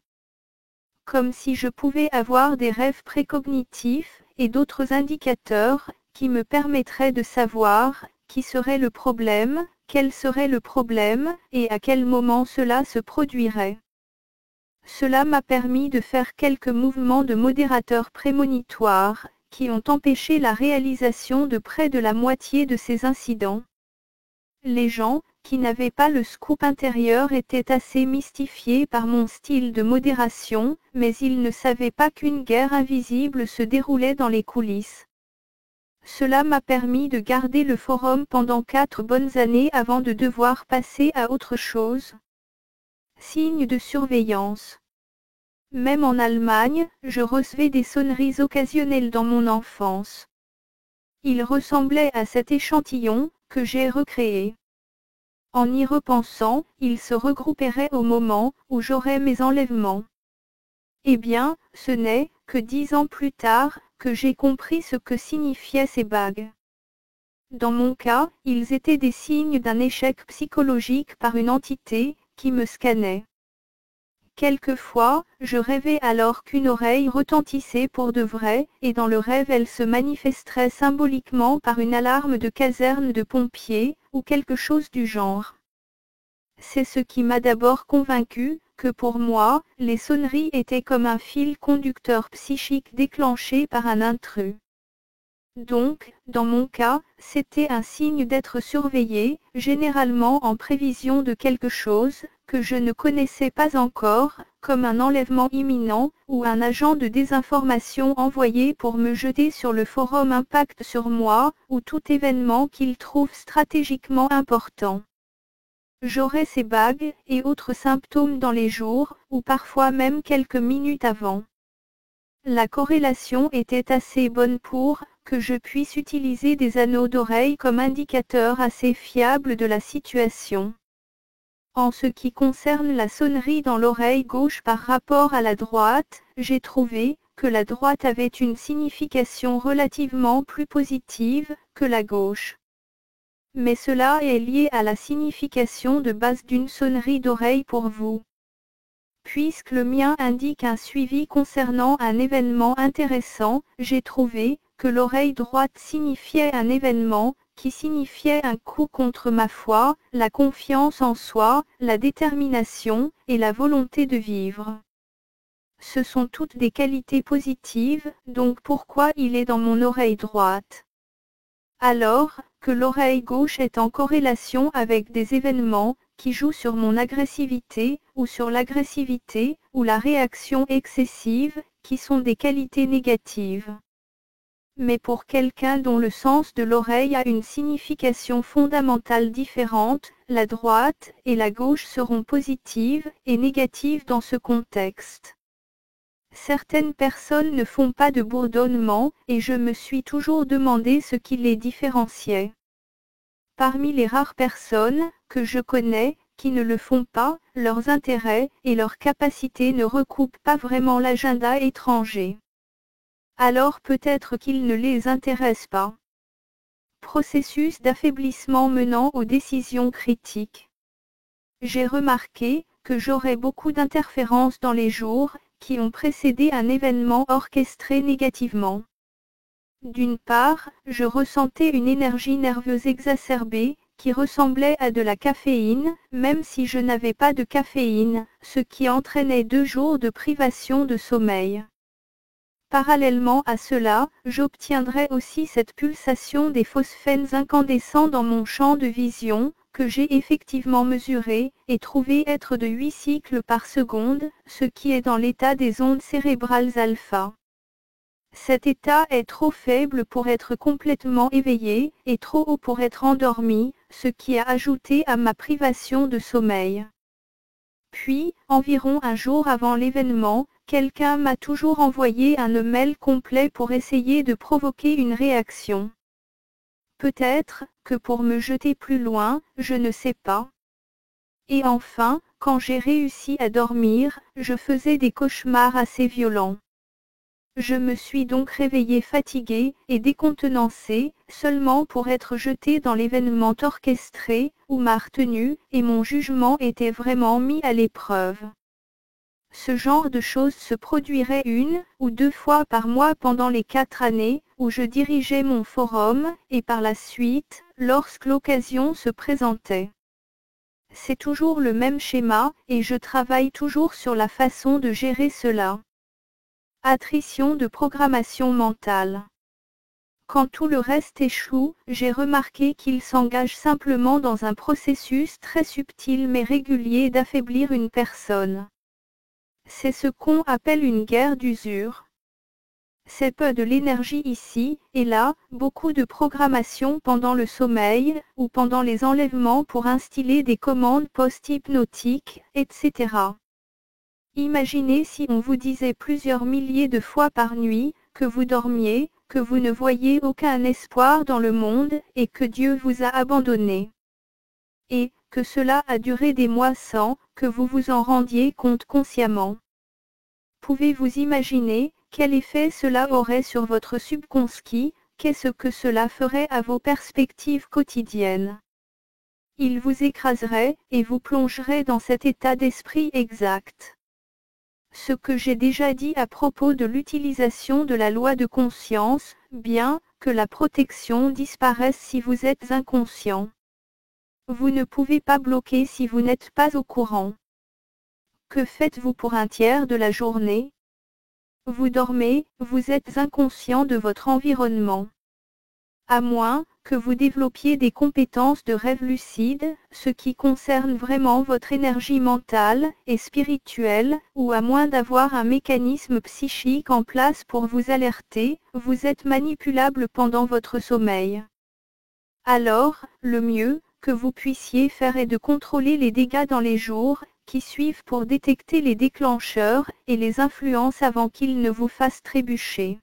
Comme si je pouvais avoir des rêves précognitifs, et d'autres indicateurs, qui me permettraient de savoir, qui serait le problème, quel serait le problème, et à quel moment cela se produirait. Cela m'a permis de faire quelques mouvements de modérateur prémonitoire, qui ont empêché la réalisation de près de la moitié de ces incidents. Les gens, qui n'avaient pas le scoop intérieur, étaient assez mystifiés par mon style de modération, mais ils ne savaient pas qu'une guerre invisible se déroulait dans les coulisses. Cela m'a permis de garder le forum pendant 4 bonnes années avant de devoir passer à autre chose. Signe de surveillance. Même en Allemagne, je recevais des sonneries occasionnelles dans mon enfance. Ils ressemblaient à cet échantillon, que j'ai recréé. En y repensant, ils se regrouperaient au moment où j'aurais mes enlèvements. Eh bien, ce n'est que 10 ans plus tard que j'ai compris ce que signifiaient ces bagues. Dans mon cas, ils étaient des signes d'un échec psychologique par une entité qui me scannait. Quelquefois, je rêvais alors qu'une oreille retentissait pour de vrai, et dans le rêve elle se manifesterait symboliquement par une alarme de caserne de pompiers, ou quelque chose du genre. C'est ce qui m'a d'abord convaincu que pour moi, les sonneries étaient comme un fil conducteur psychique déclenché par un intrus. Donc, dans mon cas, c'était un signe d'être surveillé, généralement en prévision de quelque chose que je ne connaissais pas encore, comme un enlèvement imminent, ou un agent de désinformation envoyé pour me jeter sur le forum Impact sur moi, ou tout événement qu'il trouve stratégiquement important. J'aurais ces bagues et autres symptômes dans les jours, ou parfois même quelques minutes avant. La corrélation était assez bonne pour que je puisse utiliser des anneaux d'oreille comme indicateur assez fiable de la situation. En ce qui concerne la sonnerie dans l'oreille gauche par rapport à la droite, j'ai trouvé que la droite avait une signification relativement plus positive que la gauche. Mais cela est lié à la signification de base d'une sonnerie d'oreille pour vous. Puisque le mien indique un suivi concernant un événement intéressant, j'ai trouvé que l'oreille droite signifiait un événement, qui signifiait un coup contre ma foi, la confiance en soi, la détermination, et la volonté de vivre. Ce sont toutes des qualités positives, donc pourquoi il est dans mon oreille droite? Alors que l'oreille gauche est en corrélation avec des événements qui jouent sur mon agressivité, ou sur l'agressivité, ou la réaction excessive, qui sont des qualités négatives. Mais pour quelqu'un dont le sens de l'oreille a une signification fondamentale différente, la droite et la gauche seront positives et négatives dans ce contexte. Certaines personnes ne font pas de bourdonnement, et je me suis toujours demandé ce qui les différenciait. Parmi les rares personnes que je connais, qui ne le font pas, leurs intérêts et leurs capacités ne recoupent pas vraiment l'agenda étranger. Alors peut-être qu'ils ne les intéressent pas. Processus d'affaiblissement menant aux décisions critiques. J'ai remarqué que j'aurais beaucoup d'interférences dans les jours qui ont précédé un événement orchestré négativement. D'une part, je ressentais une énergie nerveuse exacerbée, qui ressemblait à de la caféine, même si je n'avais pas de caféine, ce qui entraînait 2 jours de privation de sommeil. Parallèlement à cela, j'obtiendrais aussi cette pulsation des phosphènes incandescents dans mon champ de vision, que j'ai effectivement mesuré, et trouvé être de 8 cycles par seconde, ce qui est dans l'état des ondes cérébrales alpha. Cet état est trop faible pour être complètement éveillé, et trop haut pour être endormi, ce qui a ajouté à ma privation de sommeil. Puis, environ un jour avant l'événement, quelqu'un m'a toujours envoyé un email complet pour essayer de provoquer une réaction. Peut-être que pour me jeter plus loin, je ne sais pas. Et enfin, quand j'ai réussi à dormir, je faisais des cauchemars assez violents. Je me suis donc réveillée fatiguée et décontenancée, seulement pour être jetée dans l'événement orchestré, où ma retenue et mon jugement étaient vraiment mis à l'épreuve. Ce genre de choses se produirait 1 ou 2 fois par mois pendant les 4 années où je dirigeais mon forum, et par la suite, lorsque l'occasion se présentait. C'est toujours le même schéma, et je travaille toujours sur la façon de gérer cela. Attrition de programmation mentale. Quand tout le reste échoue, j'ai remarqué qu'il s'engage simplement dans un processus très subtil mais régulier d'affaiblir une personne. C'est ce qu'on appelle une guerre d'usure. C'est peu de l'énergie ici et là, beaucoup de programmation pendant le sommeil, ou pendant les enlèvements pour instiller des commandes post-hypnotiques, etc. Imaginez si on vous disait plusieurs milliers de fois par nuit, que vous dormiez, que vous ne voyez aucun espoir dans le monde, et que Dieu vous a abandonné. Et que cela a duré des mois sans que vous vous en rendiez compte consciemment. Pouvez-vous imaginer quel effet cela aurait sur votre subconscient, qu'est-ce que cela ferait à vos perspectives quotidiennes? Il vous écraserait, et vous plongerait dans cet état d'esprit exact. Ce que j'ai déjà dit à propos de l'utilisation de la loi de conscience, bien que la protection disparaisse si vous êtes inconscient. Vous ne pouvez pas bloquer si vous n'êtes pas au courant. Que faites-vous pour un tiers de la journée? Vous dormez, vous êtes inconscient de votre environnement. À moins que vous développiez des compétences de rêve lucide, ce qui concerne vraiment votre énergie mentale et spirituelle, ou à moins d'avoir un mécanisme psychique en place pour vous alerter, vous êtes manipulable pendant votre sommeil. Alors, le mieux que vous puissiez faire est de contrôler les dégâts dans les jours qui suivent pour détecter les déclencheurs et les influences avant qu'ils ne vous fassent trébucher.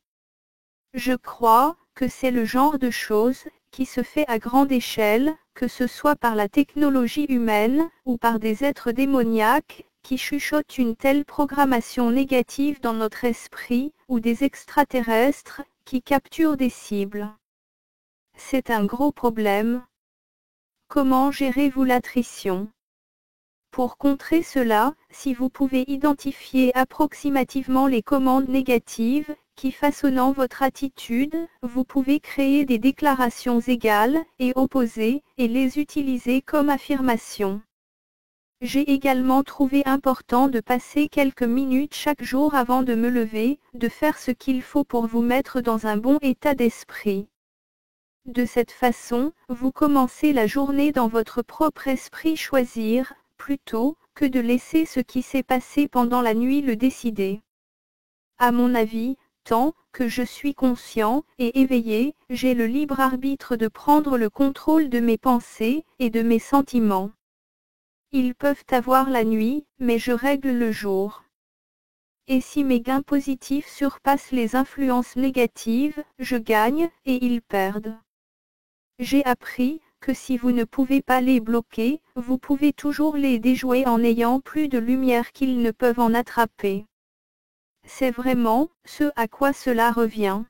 Je crois que c'est le genre de choses qui se fait à grande échelle, que ce soit par la technologie humaine ou par des êtres démoniaques qui chuchotent une telle programmation négative dans notre esprit, ou des extraterrestres qui capturent des cibles. C'est un gros problème. Comment gérez-vous l'attrition? Pour contrer cela, si vous pouvez identifier approximativement les commandes négatives qui façonnent votre attitude, vous pouvez créer des déclarations égales et opposées et les utiliser comme affirmation. J'ai également trouvé important de passer quelques minutes chaque jour avant de me lever, de faire ce qu'il faut pour vous mettre dans un bon état d'esprit. De cette façon, vous commencez la journée dans votre propre esprit choisir, plutôt que de laisser ce qui s'est passé pendant la nuit le décider. À mon avis, tant que je suis conscient et éveillé, j'ai le libre arbitre de prendre le contrôle de mes pensées et de mes sentiments. Ils peuvent avoir la nuit, mais je règle le jour. Et si mes gains positifs surpassent les influences négatives, je gagne, et ils perdent. J'ai appris que si vous ne pouvez pas les bloquer, vous pouvez toujours les déjouer en n'ayant plus de lumière qu'ils ne peuvent en attraper. C'est vraiment ce à quoi cela revient.